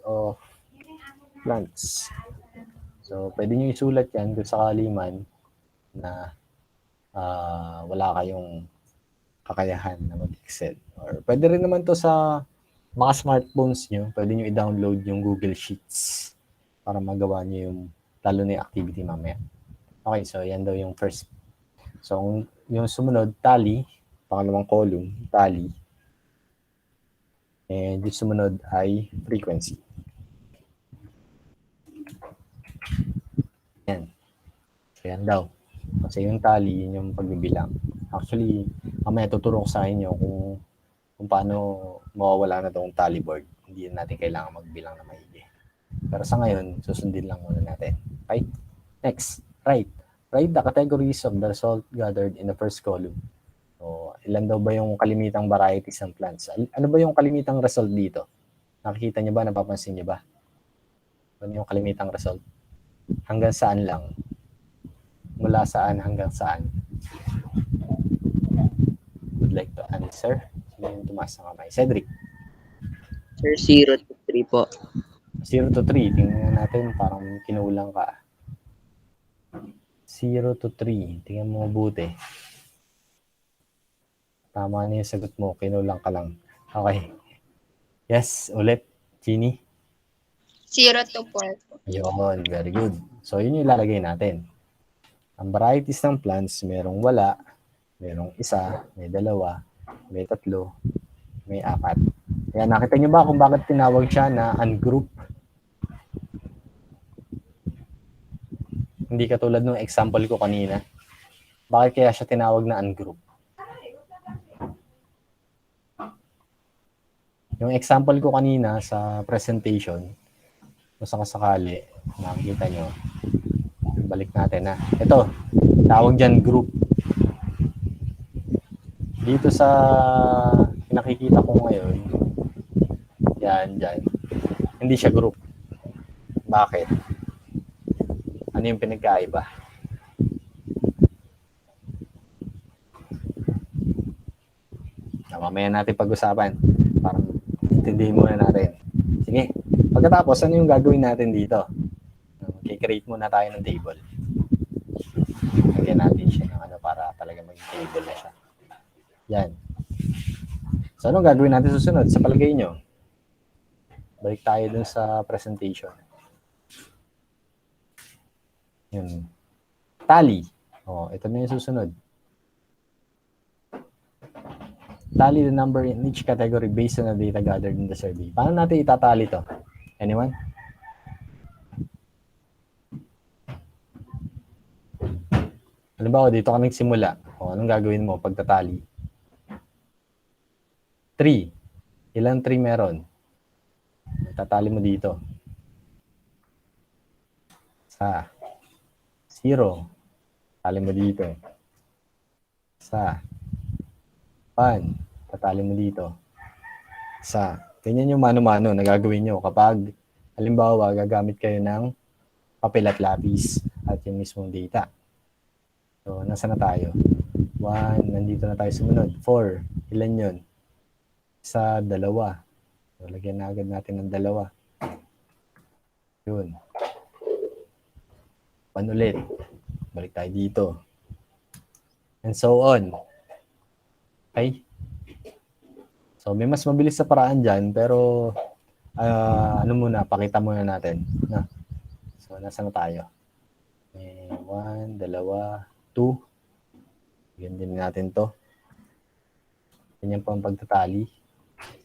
of plants. So, pwede nyo isulat yan kung sakali man na wala kayong kakayahan na mag-Excel. Or pwede rin naman to sa mga smartphones nyo, pwede nyo i-download yung Google Sheets para magawa nyo yung lalo na yung activity mamaya. Okay, so yan daw yung first. So, yung sumunod, tally, pangalawang column, tally. And yung sumunod ay frequency. Yan. So, yan daw. Kasi yung tally, yun yung pagbibilang. Actually, mamaya tuturo ko sa inyo kung paano mawawala na itong tally board. Hindi natin kailangan magbilang na maigi. Pero sa ngayon, susundin lang muna natin. Okay? Next, write. Write the categories of the result gathered in the first column. So, ilan daw ba yung kalimitang varieties ng plants? Ano ba yung kalimitang result dito? Nakikita niyo ba? Napapansin niyo ba? Ano yung kalimitang result? Hanggang saan lang? Mula saan hanggang saan? Would like to answer? Sino yung tumaas ng kamay? Cedric. Sir, 0 to 3 po. 0 to 3. Tingnan natin, parang kinulang ka. 0 to 3. Tingnan mo mabuti. Tama na yung sagot mo. Kinulang ka lang. Okay. Yes, ulit. Chini. 0 to 4. Yun, very good. So, yun yung ilalagay natin. Ang varieties ng plants, merong wala, merong isa, may 2, may 3, may 4. Kaya nakita nyo ba kung bakit tinawag siya na ungroup? Hindi katulad ng example ko kanina. Bakit kaya siya tinawag na ungroup? Yung example ko kanina sa presentation, kung sakasakali, nakikita nyo, balik natin na. Ito, tawag dyan group. Dito sa nakikita ko ngayon, yan, dyan, hindi siya group. Bakit? Ano yung pinagkaiba? mamaya natin pag-usapan. Parang intindihin muna natin. Sige. Pagkatapos, ano yung gagawin natin dito? I-create muna tayo ng table. Lagyan natin siya ng ano para talaga maging table na siya. Yan. So, anong gagawin natin susunod? Sa palagay nyo? Balik tayo dun sa presentation. Yun. Tally. Ito na yung susunod. Tally the number in each category based on the data gathered in the survey. Paano natin itatali to? Anyone? Halimbawa, dito ka nagsimula. Anong gagawin mo pagtatali? 3. Ilang 3 meron? Tatali mo dito. Sa 0. Tatali mo dito. Sa 1. Tatali mo dito. Sa. Ganyan yung mano-mano na gagawin nyo kapag halimbawa gagamit kayo ng papel at lapis at yung mismong data. So, nasa na tayo? 1. Nandito na tayo sumunod. 4. Ilan yun? Sa 2. So, lagyan na agad natin ng 2. Yun. 1 ulit. Balik tayo dito. And so on. Okay? So, may mas mabilis sa paraan dyan, pero ano muna, pakita muna natin. Na? So, nasa na tayo? May 1, 2, 2. Bigyan din natin to. Ganyan po ang pagtatali.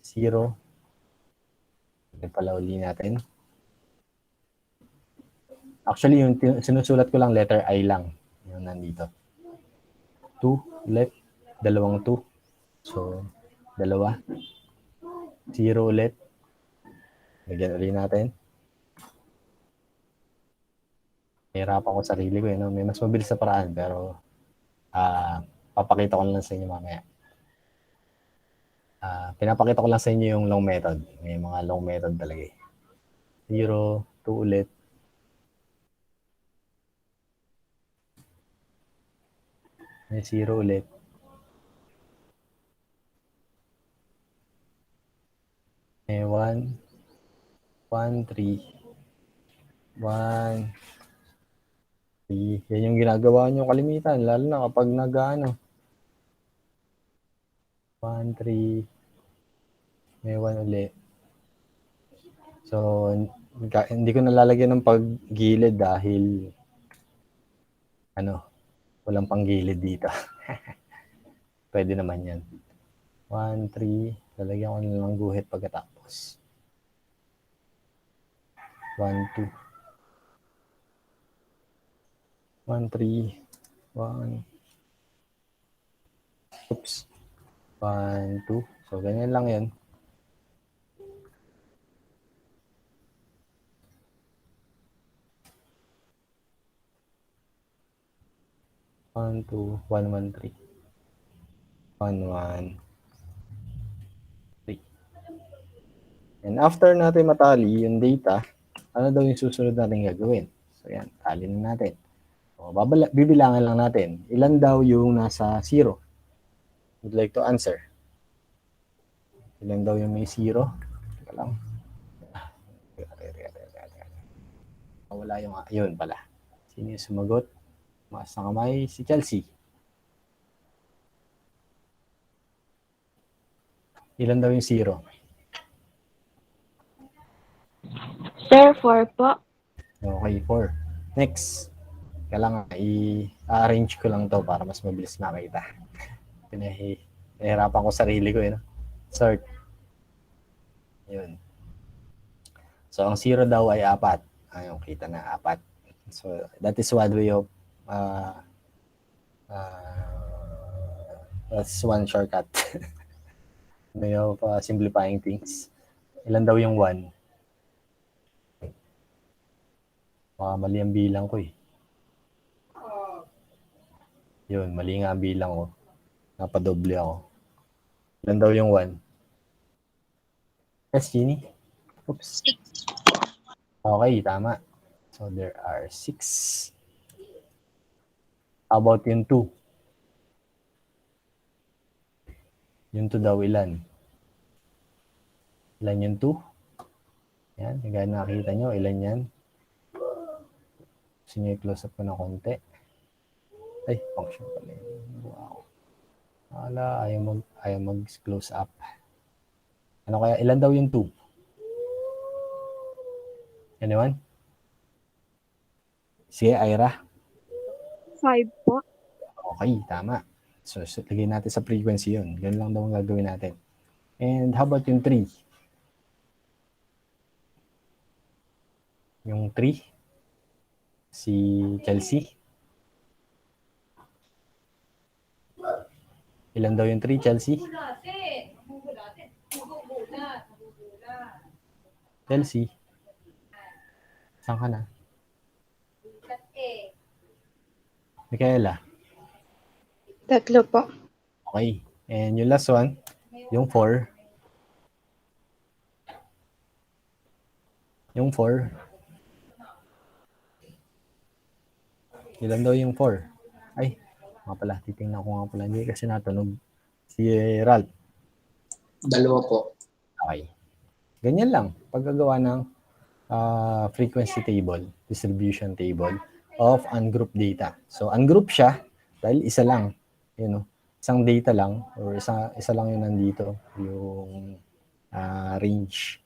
0. Yan pala uli natin. Actually, yung sinusulat ko lang letter I lang. Yung nandito. 2 ulit. 2 2. So, 2. 0 ulit. Lagyan ulit natin. Nahirapan ko sarili ko. No? May mas mabilis sa paraan, pero papakita ko lang sa inyo mamaya. Pinapakita ko lang sa inyo yung long method. May mga long method talaga eh. 0, 2 ulit. May 0 ulit. May 1, 1, 3. 1, 3. Yan yung ginagawa nyo kalimitan, lalo na kapag nag-ano. 1, 3. May 1 ulit. So, hindi ko nalalagyan ng paggilid dahil walang panggilid dito. Pwede naman yan. 1, 3. Lalagyan ko na ng guhit pagkatapos. 1, 2. 1, 3. 1. Oops. 1, 2. So, ganyan lang yan. 1, 2, 1, 1, 3. 1, 1, 3. And after natin matali yung data, ano daw yung susunod natin gagawin? So yan, tali na natin. So, bibilangan lang natin. Ilan daw yung nasa 0? Would like to answer. Ilan daw yung may 0? Teka lang. Wala yung, yun pala. Sino yung sumagot? Maas na kamay, si Chelsea. Ilan daw yung 0? Sir, 4 po. Okay, 4. Next. Kailangan i-arrange ko lang to para mas mabilis makita. Nahihirapan ko sarili ko, no? Sort. Yun. So, ang 0 daw ay 4. Ayun, kita na 4. So, that is one way of that's one shortcut. Way of simplifying things. Ilan daw yung 1? Mali ang bilang ko eh. Yun, mali nga ang bilang ko. Napadoble ako. Ilan daw yung 1? Yes, Jeannie? Oops. 6. Okay, tama. So, there are 6. How about yung 2? Yung 2 daw ilan? Ilan yung 2? Yan, kagaya nakita nyo, ilan yan? Gusto nyo i-close up ko na konti. Ay, function pala yun. Wow. Wala, ayaw mag-close up. Ano kaya, ilan daw yung 2? Anyone? Sige, Ira. 5 po. Okay, tama. So, lagay natin sa frequency yun. Ganun lang daw ang gagawin natin. And how about yung 3? Yung 3? Si Chelsea? Ilan daw yung 3, Chelsea? Chelsea? Saan ka na? Micaela? 3 po. Okay. And yung last one, yung 4. Yung 4. Ilan daw yung 4? Ay, nga pala, titingnan ko nga pala. Hindi kasi natunog. Si Ralph. 2 po. Okay. Ganyan lang. Paggagawa ng frequency table, distribution table of ungrouped data. So, ungroup siya dahil isa lang. Isang data lang or isa lang yung nandito. Yung range.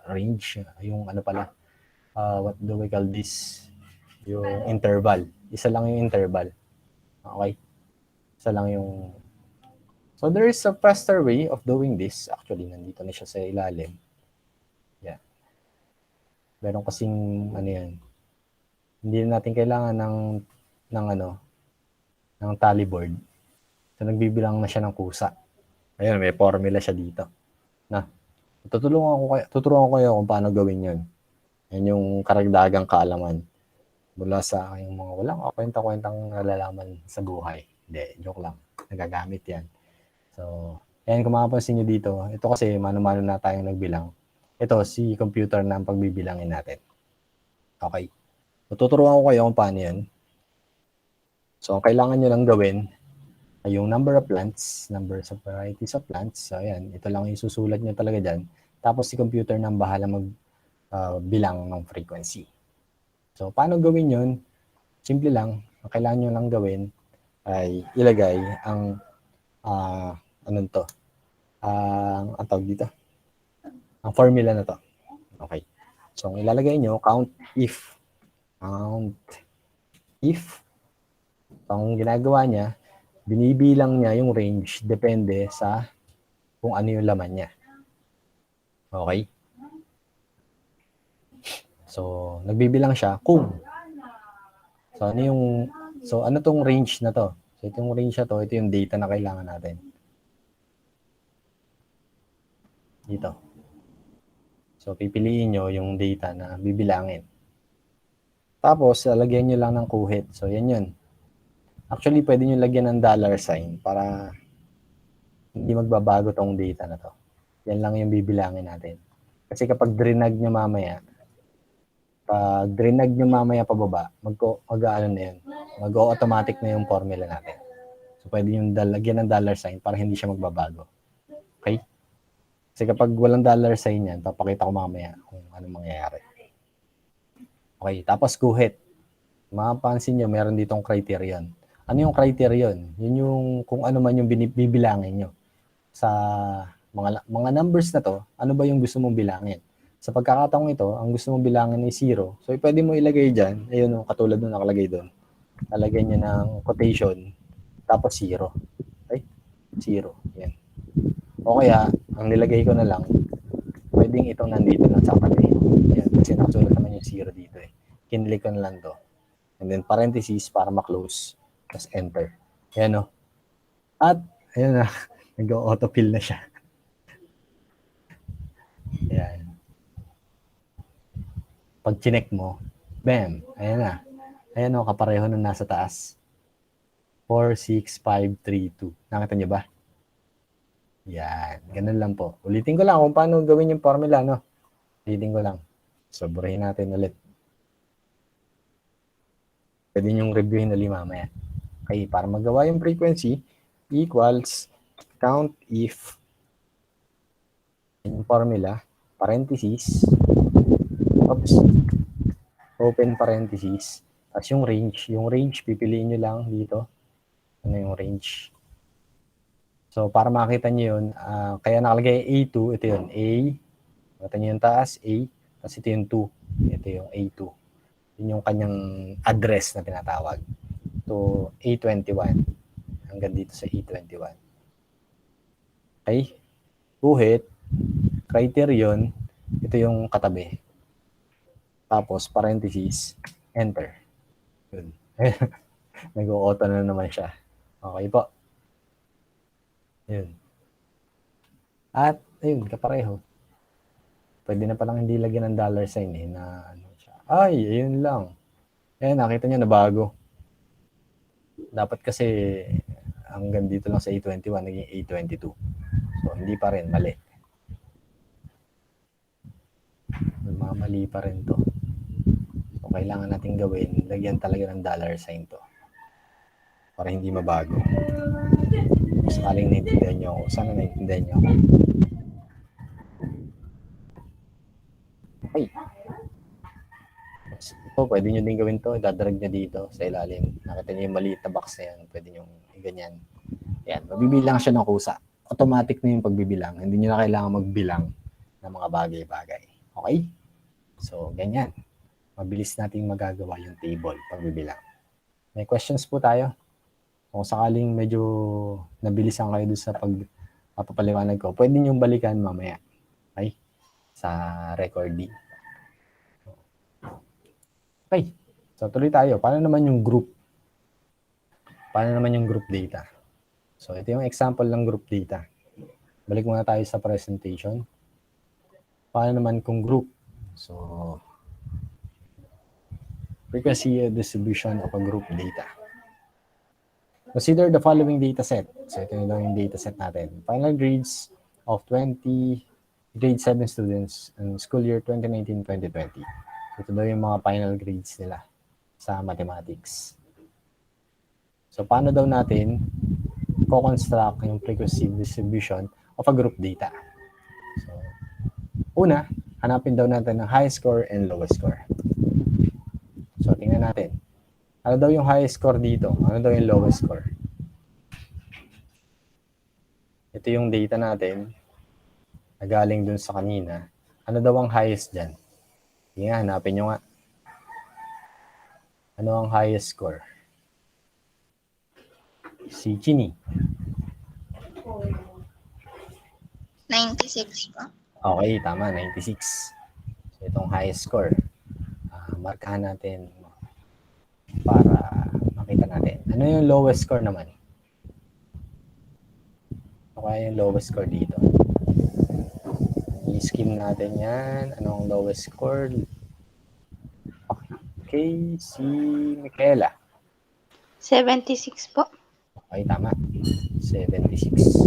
Range. Yung ano pala. What do we call this? Yung interval. Isa lang yung interval. Okay? Isa lang yung... So, there is a faster way of doing this. Actually, nandito na siya sa ilalim. Yeah. Meron kasing, ano yan, hindi na natin kailangan ng tally board. So, nagbibilang na siya ng kusa. Ayun, may formula siya dito. Tuturuan ko kayo kung paano gawin yun. Yan yung karagdagang kaalaman mula sa aking mga walang kwenta-kwentang nalalaman sa buhay. Hindi, joke lang. Nagagamit yan. So, ayan, kung makapansin nyo dito, ito kasi mano-mano na tayong nagbilang. Ito, si computer na ang pagbibilangin natin. Okay. Tuturuan ko kayo kung paano yan. So, ang kailangan nyo lang gawin ay yung number of plants, numbers of varieties of plants. So, ayan, ito lang yung susulat nyo talaga dyan. Tapos, si computer na ang bahala magbilang ng frequency. So, paano gawin yun? Simple lang. Ang kailangan nyo lang gawin ay ilagay ang ang tawag dito? Ang formula na to. Okay. So, ang ilalagay nyo, count if. So, ang ginagawa niya, binibilang niya yung range depende sa kung ano yung laman niya. Okay? So, nagbibilang siya kung. So, ano tong range na to? So, itong range na to, ito yung data na kailangan natin. Dito. So, pipiliin nyo yung data na bibilangin. Tapos, lagyan nyo lang ng kuhit. So, yan yun. Actually, pwede nyo lagyan ng $sign para hindi magbabago tong data na to. Yan lang yung bibilangin natin. Kasi kapag drinag nyo mamaya pababa, mag-ano na yun. Mag-automatic na yung formula natin. So, pwede yung lagyan ng $sign para hindi siya magbabago. Okay? Kasi kapag walang $sign yan, papakita ko mamaya kung anong mangyayari. Okay, tapos guhit. Mapapansin nyo, meron ditong criterion. Ano yung criterion? Yun yung kung ano man yung bibilangin nyo. Sa mga numbers na to, ano ba yung gusto mong bilangin? Sa pagkakataong ito, ang gusto mong bilangin ay 0. So, pwede mo ilagay dyan. Ayun, katulad nung nakalagay doon. Lalagyan nyo ng quotation, tapos 0. Okay? 0. Yan. O kaya, ang nilagay ko na lang, pwedeng itong nandito lang sa kanila. Yan. Kasi nakasulat naman yung 0 dito eh. Kinlik ko na lang to. And then parentheses para ma-close. Tapos enter. Ayan o. At, ayan na. Nag-autofill na siya. Ayan. Pag chinek mo, bam, ayan na. Ayan o, kapareho na nasa taas. 4, 6, 5, 3, 2. Nakita niyo ba? Yan. Ganun lang po. Ulitin ko lang kung paano gawin yung formula, no? Ulitin ko lang. So, burahin natin ulit. Pwede niyong reviewin ulit mamaya. Okay, para magawa yung frequency, equals count if yung formula, parentheses, oops, open parentheses, tapos yung range, pipiliin nyo lang dito. Ano yung range? So, para makita nyo yun, kaya nakalagay A2, ito yun, A, makita nyo yung taas, A, tapos ito yung 2, ito yung A2. Yun yung kanyang address na tinatawag. To A21, hanggang dito sa A21. Okay? Guhit, criterion, ito yung katabi. Tapos, parentheses, enter. Yun. Nag-auto na naman siya. Okay po. Yun. At, ayun, kapareho. Pwede na palang hindi lagyan ng dollar sign eh, na ano siya. Ay, ayun lang. Ayan, nakita niyo na bago. Dapat kasi hanggang dito lang sa A21, naging A22. So, hindi pa rin, mali. Mali pa rin to. So, kailangan natin gawin, lagyan talaga ng dollar sign to. Para hindi mabago. Sakaling naintindihan nyo ako. Sana naintindihan nyo ako. Okay. Ito, pwede nyo din gawin to. Dadrag nyo dito sa ilalim. Nakita nyo yung maliit na box na yan. Pwede nyo ganyan. Yan. Mabibilang siya ng kusa. Automatic na yung pagbibilang. Hindi nyo na kailangan magbilang ng mga bagay-bagay. Okay? So, ganyan. Mabilis nating magagawa yung table pagbibilang. May questions po tayo? Kung sakaling medyo nabilisan kayo doon sa pagpapaliwanag ko, pwede niyong balikan mamaya. Okay? Sa recording. Okay. So, tuloy tayo. Paano naman yung group? Paano naman yung group data? So, ito yung example ng group data. Balik muna tayo sa presentation. Paano naman kung group? So, frequency distribution of a group data. Consider the following data set. So, ito yung data set natin. Final grades of 20 grade 7 students in school year 2019-2020. Ito daw yung mga final grades nila sa mathematics. So, paano daw natin co-construct yung frequency distribution of a group data? So, una, hanapin daw natin ang high score and lowest score. So, tingnan natin. Ano daw yung highest score dito? Ano daw yung lowest score? Ito yung data natin na galing dun sa kanina. Ano daw ang highest dyan? Sige nga, hanapin nyo nga. Ano ang highest score? Si Chini. 96 po. Okay, tama, 96. So, itong highest score. Markahan natin para makita natin. Ano yung lowest score naman? Ano kaya yung lowest score dito? I-skim natin yan. Anong lowest score? Okay, si Michaela. 76 po. Okay, tama. 76.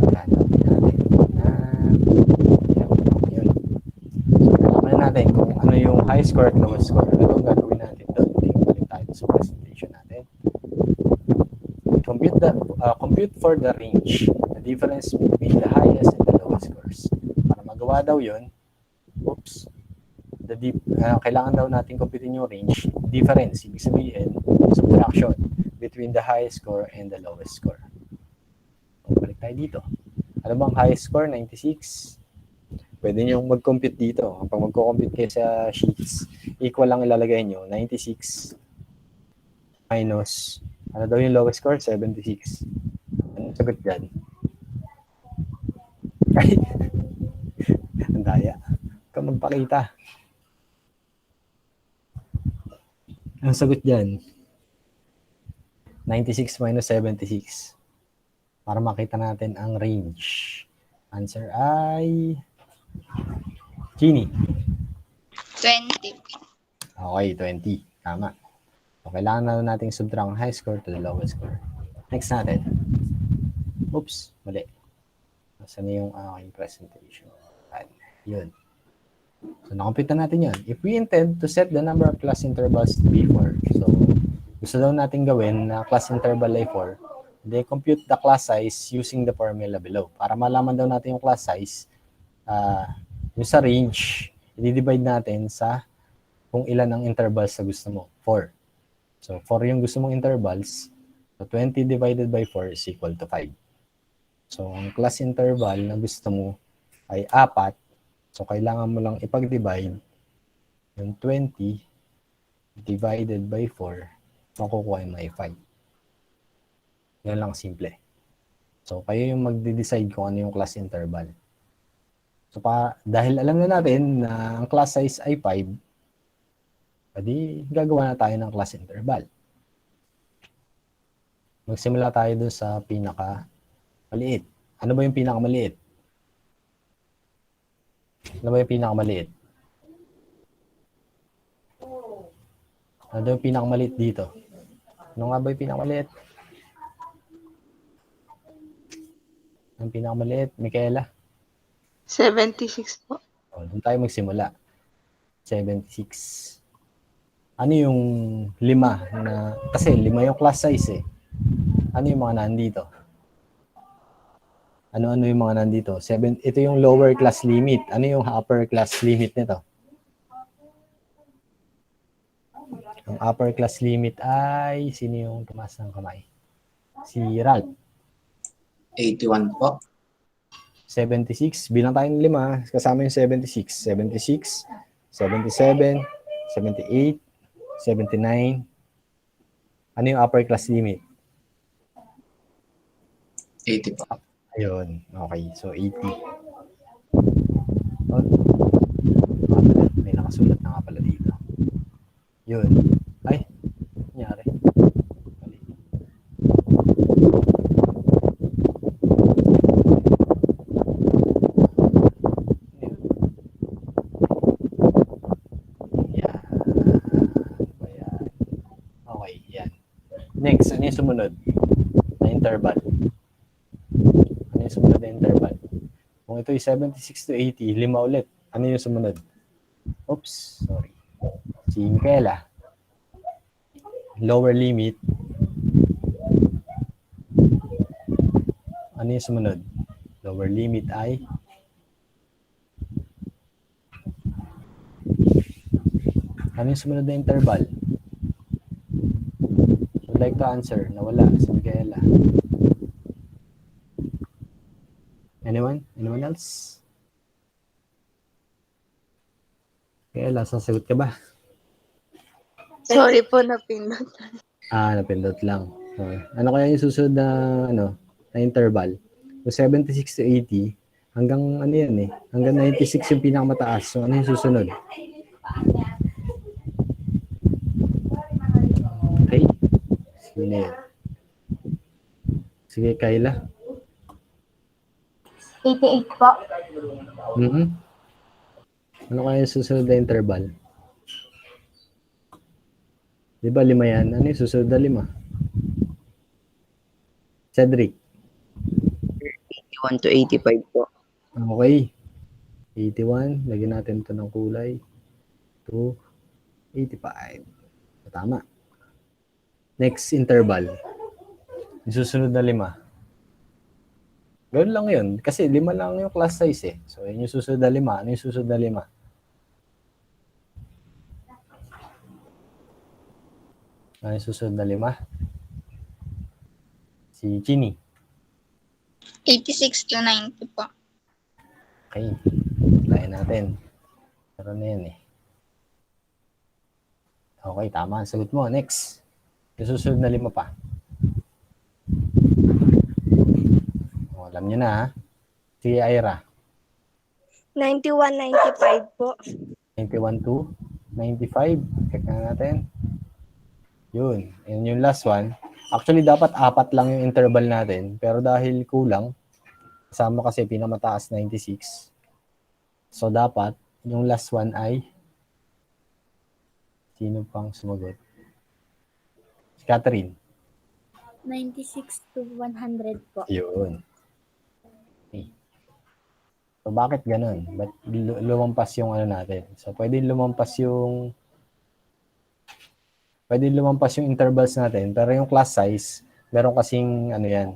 Hanapin natin na yun. So, kailangan natin kung ano yung high score at lowest score. Ano ang gagawin natin doon? Balik tayo sa presentation natin. Compute for the range, the difference between the highest and the lowest scores. Para magawa daw yun, kailangan daw natin computein yung range, difference, ibig sabihin, subtraction between the highest score and the lowest score. Balik tayo dito. Ano bang highest score? 96. Pwede nyo mag-compute dito. Kapag magko-compute kayo sa sheets, equal lang ilalagay nyo, 96 minus, ano daw yung lowest score? 76. Anong sagot dyan? Ay, ang daya. Huwag ka magpakita. Ang sagot dyan, 96 minus 76. Para makita natin ang range. Answer ay Genie. 20. Okay, 20. Tama. So, kailangan na natin subtract ang high score to the lowest score. Next natin. Oops, mali. Nasaan na yung aking presentation? Yun. So, nakompute na natin yun. If we intend to set the number of class intervals to be 4. So, gusto daw natin gawin na class interval ay 4. They compute the class size using the formula below. Para malaman daw natin yung class size, yung sa range, i-divide natin sa kung ilan ang intervals na gusto mo. 4. So, 4 yung gusto mong intervals. So, 20 divided by 4 is equal to 5. So, ang class interval na gusto mo ay 4. So, kailangan mo lang ipag-divide yung 20 divided by 4, makukuha yung may 5. Yan lang simple. So, kayo yung magde-decide kung ano yung class interval. So, dahil alam na natin na ang class size ay 5, edi gagawa na tayo ng class interval. Magsimula tayo dun sa pinaka-maliit. Ano ba yung pinaka-maliit? Ano ba yung pinaka-maliit? Ano yung pinaka-maliit dito? Ano nga ba yung pinaka-maliit? Ang pinakamaliit, Micaela? 76 po. O, doon tayo magsimula. 76. Ano yung 5 na, kasi 5 yung class size eh. Ano yung mga nandito? Ano yung mga nandito? 7, ito yung lower class limit. Ano yung upper class limit nito? Ang upper class limit ay, sino yung tumaas ng kamay? Si Ralph. 81 po. 76. Bilang tayo ng 5, kasama yung 76. 76, 77, 78, 79. Ano yung upper class limit? 80 po. Ayun. Okay. So, 80. Oh. May nakasulat na nga pala dito. Yun. Ay. Nangyari. Mali. Yan. Ayan. Okay. Yan. Next. Ano yung sumunod? Na interval. Ano yung sumunod na interval? Kung ito ay 76 to 80, 5 ulit. Ano yung sumunod? Oops, sorry. Si Micaela. Lower limit. Ano yung sumunod? Lower limit ay ano yung sumunod na interval? Would like to answer. Nawala si Micaela. Anyone? Anyone else? Micaela, sasagot ka ba? Sorry po, napindot. Napindot lang. Okay. Ano kaya yung susunod na na interval? So 76 to 80 hanggang ano yan eh? Hanggang 96 yung pinakamataas. So ano yung susunod? Okay. Sino yan? Sige, Kayla. 88 po. Ano kaya yung susunod na interval? Di ba 5 yan? Ano yung susunod na 5? Cedric. 81 to 85 po. Okay. 81. Lagyan natin ito ng kulay. 2, 85. Tama. Next interval. Yung susunod na 5. Ganoon lang yun. Kasi 5 lang yung class size eh. So, yun yung susunod na 5. Ano yung susunod na 5? Ano yung susunod na 5? Si Ginny. 86 to 90 po. Okay. Layan natin. Pero na yan eh. Okay, tama. Sagot mo. Next. Yung susunod na 5 pa. Alam nyo na ha. Si Ira. 91-95 po. 91 to 95. Check na natin. Yun. Yun yung last one. Actually, dapat 4 lang yung interval natin. Pero dahil kulang, kasama kasi pinamataas 96. So, dapat yung last one ay sino pang sumagot? Si Catherine. 96 to 100 po. Yun. Okay. So, bakit ganun? Ba't lumampas yung natin? So, pwede lumampas yung intervals natin, pero yung class size, meron kasing ano yan,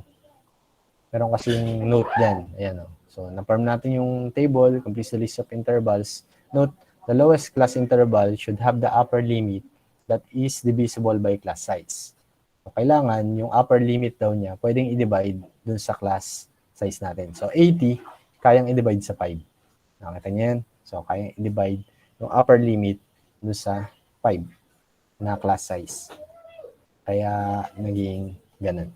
meron kasing note dyan. Ayan, oh. So, na-form natin yung table, complete the list of intervals. Note, the lowest class interval should have the upper limit that is divisible by class size. So, kailangan yung upper limit daw niya, pwedeng i-divide dun sa class size natin. So, 80, kayang i-divide sa 5. Nakita niyo yan? So, kayang i-divide yung upper limit dun sa 5 na class size. Kaya, naging ganun.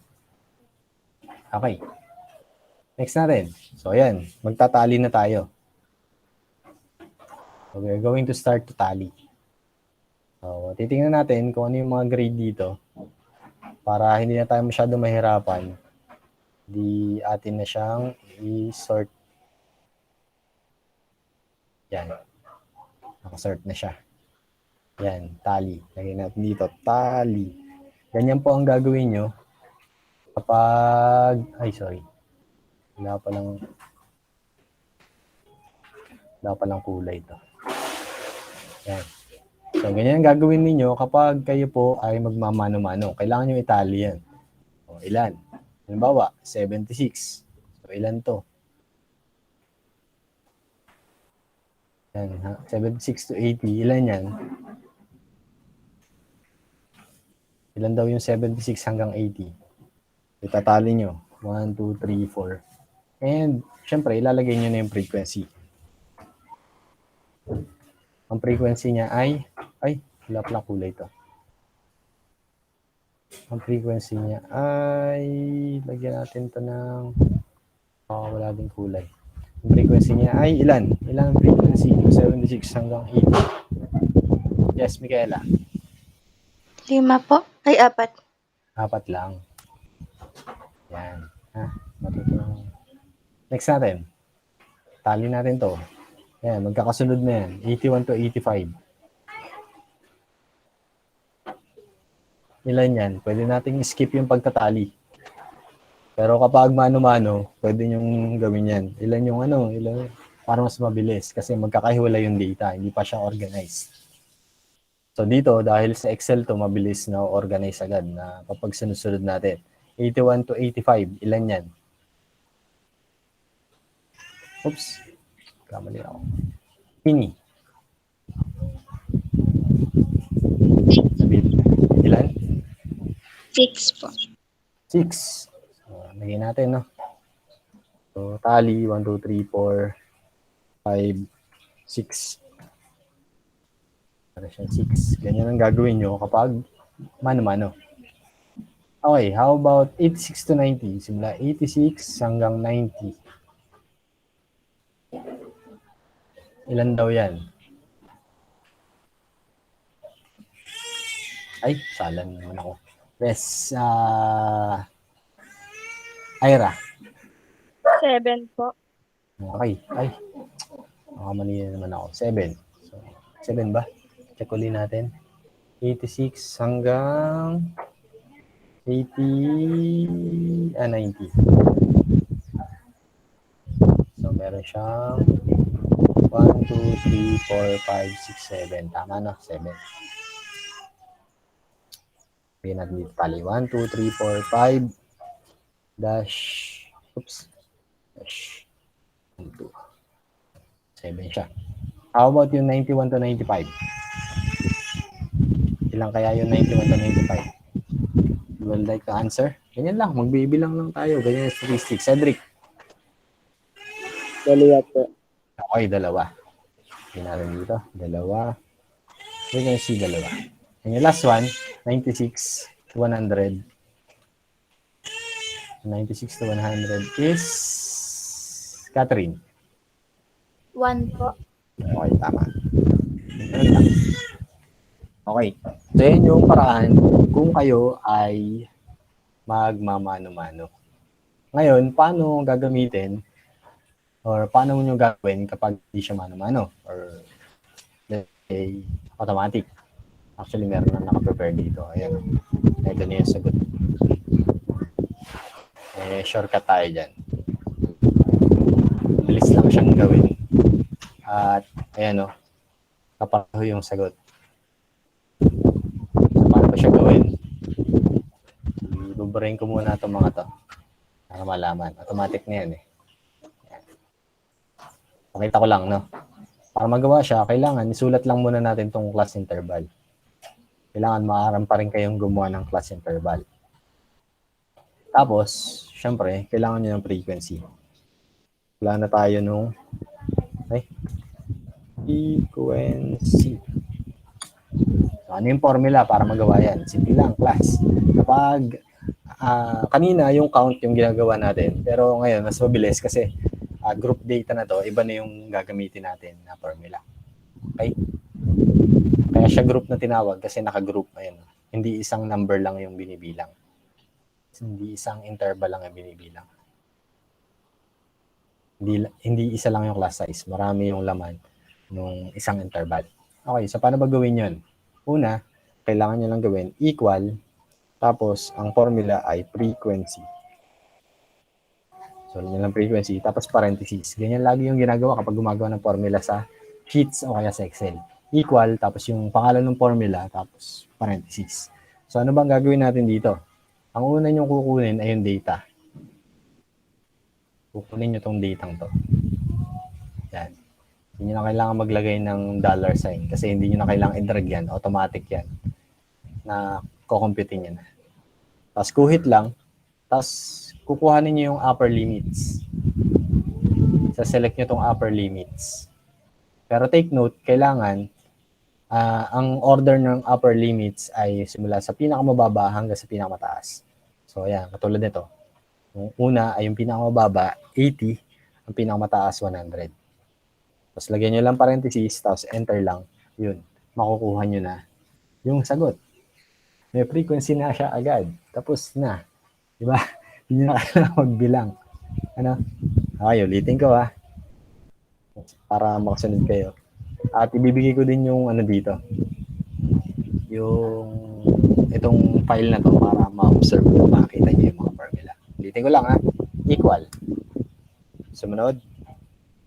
Okay. Next natin. So, ayan. Magtatali na tayo. So, we're going to start to tally. So, titingnan natin kung ano yung mga grade dito para hindi na tayo masyado mahirapan. Di atin na siyang i-sort. Yan. Nakasort na siya. Yan. Tally. Lagyan natin dito. Tally. Ganyan po ang gagawin nyo kapag... Ay, sorry. Wala palang kulay ito. Yan. So, ganyan ang gagawin ninyo kapag kayo po ay magmamano-mano. Kailangan nyo itali yan. O, ilan? Halimbawa, 76. So, ilan to? Yan, ha? 76 to 80. Ilan yan? Ilan daw yung 76 hanggang 80? Itatali nyo. 1, 2, 3, 4. And, syempre, ilalagay nyo na yung frequency. Ang frequency niya ay wala palang kulay ito. Ang frequency niya ay, lagyan natin ito ng, wala din kulay. Ang frequency niya ay ilan? Ilan ang frequency? 76 hanggang 80. Yes, Micaela. 5 po. Ay, 4. 4 lang. Yan. Ha? Matutulong. Next natin. Tali natin to. Yan, magkakasunod na yan. 81 to 85. Ilan yan? Pwede nating skip yung pagtatali. Pero kapag mano-mano, pwede nyong gawin yan. Ilan yung ilan, para mas mabilis. Kasi magkakahiwala yung data. Hindi pa siya organized. So dito, dahil sa Excel to, mabilis na organize agad na kapag sinusunod natin. 81 to 85. Ilan yan? Oops. Kamali ako. Pini. Ilan? 6 po. 6. So, lagyan natin, no? So, tally. 1, 2, 3, 4, 5, 6. Para siyang 6. Ganyan ang gagawin nyo kapag mano-mano. Okay, how about 86 to 90? Simula 86 hanggang 90. Ilan daw yan? Ay, salan naman ako. Yes, Ira. 7 po. Okay, ay. Makamali na naman ako. 7. So, 7 ba? Check ulit natin. 86 hanggang 90. So, meron siyang 1, 2, 3, 4, 5, 6, 7. Tama na, 7. Bigyan natin dito tali. 1, 2, 3, 4, 5. Dash. Oops. Dash. 1, 2. 7 siya. How about yung 91 to 95? Ilang kaya yung 91 to 95? You would like to answer? Ganyan lang. Magbibilang lang tayo. Ganyan yung statistics. Cedric. Dalawa po. Okay, 2. Hindi natin dito. 2. We can see 2. And yung last one, 96 to 100. 96 to 100 is Catherine. 1 po. Okay, tama. Ganun lang. Okay. So, yan yung paraan kung kayo ay magmamano-mano. Ngayon, paano gagamitin or paano nyo gagawin kapag hindi siya mano-mano or let's say, automatic? Actually, meron na naka-prepare dito. Ayan. Ito na yung sagot. Shortcut tayo dyan. Bilis lang siyang gawin. At, ayan o, kapareho yung sagot. So, paano pa siya gawin? Babarin ko muna itong mga to. Para malaman. Automatic na yan eh. Yan. Pakita ko lang, no? Para magawa siya, kailangan isulat lang muna natin itong class interval. Kailangan maaram pa rin kayong gumawa ng class interval. Tapos, syempre, kailangan nyo ng frequency. Wala na tayo nung frequency. So, ano yung formula para magawa yan? Simple lang, class. Kapag kanina yung count yung ginagawa natin, pero ngayon mas mabilis kasi group data na to, iba na yung gagamitin natin na formula. Okay? Kaya siya group na tinawag kasi naka-group. Ayun. Hindi isang number lang yung binibilang. Hindi isang interval lang yung binibilang. Hindi isa lang yung class size. Marami yung laman ng isang interval. Okay, so paano ba gawin yun? Una, kailangan nyo lang gawin equal, tapos ang formula ay frequency. So, yun lang frequency, tapos parentheses. Ganyan lagi yung ginagawa kapag gumagawa ng formula sa Sheets o kaya sa Excel. Equal, tapos yung pangalan ng formula, tapos parentheses. So, ano bang gagawin natin dito? Ang una nyo kukunin ay yung data. Kukunin nyo tong datang to. Yan. Hindi nyo na kailangan maglagay ng $sign kasi hindi nyo na kailangan i-drag yan. Automatic yan. Na kukumputin yan. Tapos kuhit lang. Tapos kukuhanin nyo yung upper limits. Sa-select nyo tong upper limits. Pero take note, kailangan ang order ng upper limits ay simula sa pinakamababa hanggang sa pinakamataas. So ayan, katulad nito. Yung una ay yung pinakamababa, 80. Ang pinakamataas, 100. Tapos lagyan nyo lang parentheses, tapos enter lang. Yun, makukuha nyo na yung sagot. May frequency na siya agad. Tapos na. Diba? Hindi nyo na kailangan magbilang. Ano? Okay, ulitin ko para makasunod kayo. At ibibigay ko din yung ano dito. Yung itong file na to para ma-observe ko, makita nyo yung mga formula. Ulitin ko lang Equal. Sumunod,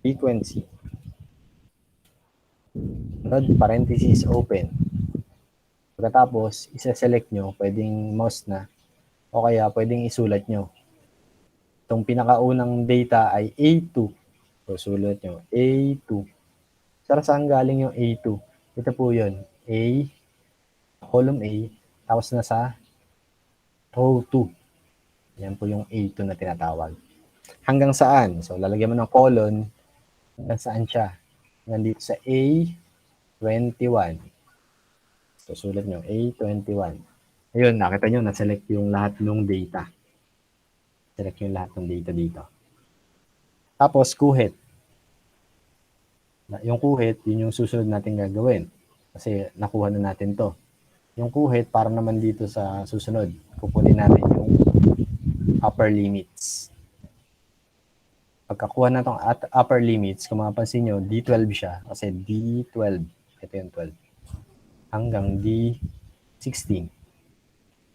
frequency. Sumunod, parentheses open. Pagkatapos, isa-select nyo, pwedeng mouse na, o kaya pwedeng isulat nyo. Itong pinakaunang data ay A2. So, sulat nyo, A2. Saan galing yung A2? Ito po yun, A, column A, tapos nasa row 2. Yan po yung A2 na tinatawag. Hanggang saan? So, lalagyan mo ng colon, hanggang saan siya? Nandito sa A21. So, sulat nyo, A21. Ayun, nakita nyo, na-select yung lahat ng data. Select yung lahat ng data dito. Tapos, kuhit. Yung kuhit, yun yung susunod natin gagawin. Kasi nakuha na natin to. Yung kuhit, para naman dito sa susunod, kukunin natin yung upper limits. Pagkakuha na itong upper limits, kung mapapansin nyo, D12 siya. Kasi D12, ito yung 12. Hanggang D16.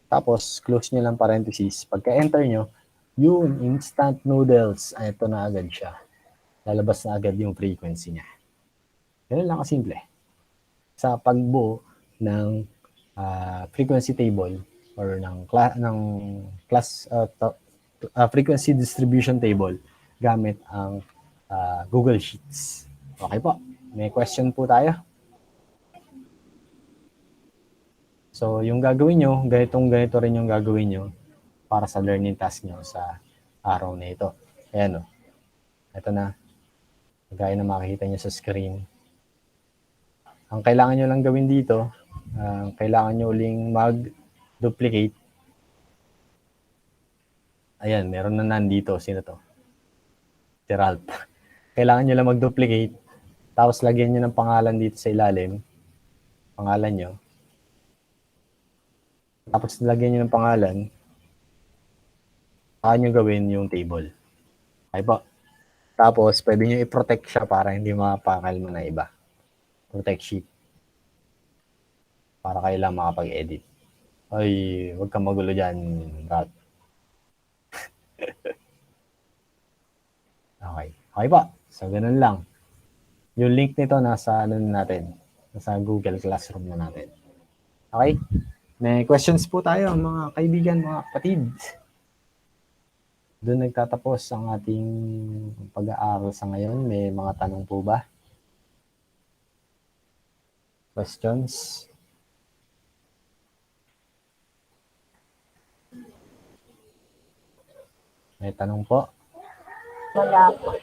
Tapos, close nyo lang parentheses. Pagka-enter nyo, yun, instant noodles. Ay, ito na agad siya. Lalabas na agad yung frequency niya. Ganun lang kasimple. Sa pagbuo ng frequency table or ng frequency distribution table gamit ang Google Sheets. Okay po. May question po tayo? So, yung gagawin nyo, ganito rin yung gagawin nyo para sa learning task nyo sa araw na ito. Ayan o. Ito na. Gaya na makikita nyo sa screen. Ang kailangan nyo lang gawin dito, kailangan nyo uling mag-duplicate. Ayan, meron na nandito. Sino to? Si Ralph. Kailangan nyo lang mag-duplicate. Tapos lagyan nyo ng pangalan dito sa ilalim. Pangalan nyo. Tapos lagyan nyo ng pangalan. Saka nyo gawin yung table. Okay po. Tapos pwede nyo i-protect siya para hindi mapakalma na iba. Protect sheet. Para kayo lang makapag-edit. Ay, huwag kang magulo dyan, Rat. Okay. Okay pa. So, ganun lang. Yung link nito nasa ano natin. Nasa Google Classroom na natin. Okay? May questions po tayo, mga kaibigan, mga kapatid. Doon nagtatapos ang ating pag-aaral sa ngayon. May mga tanong po ba? Questions? May tanong po? Wala po.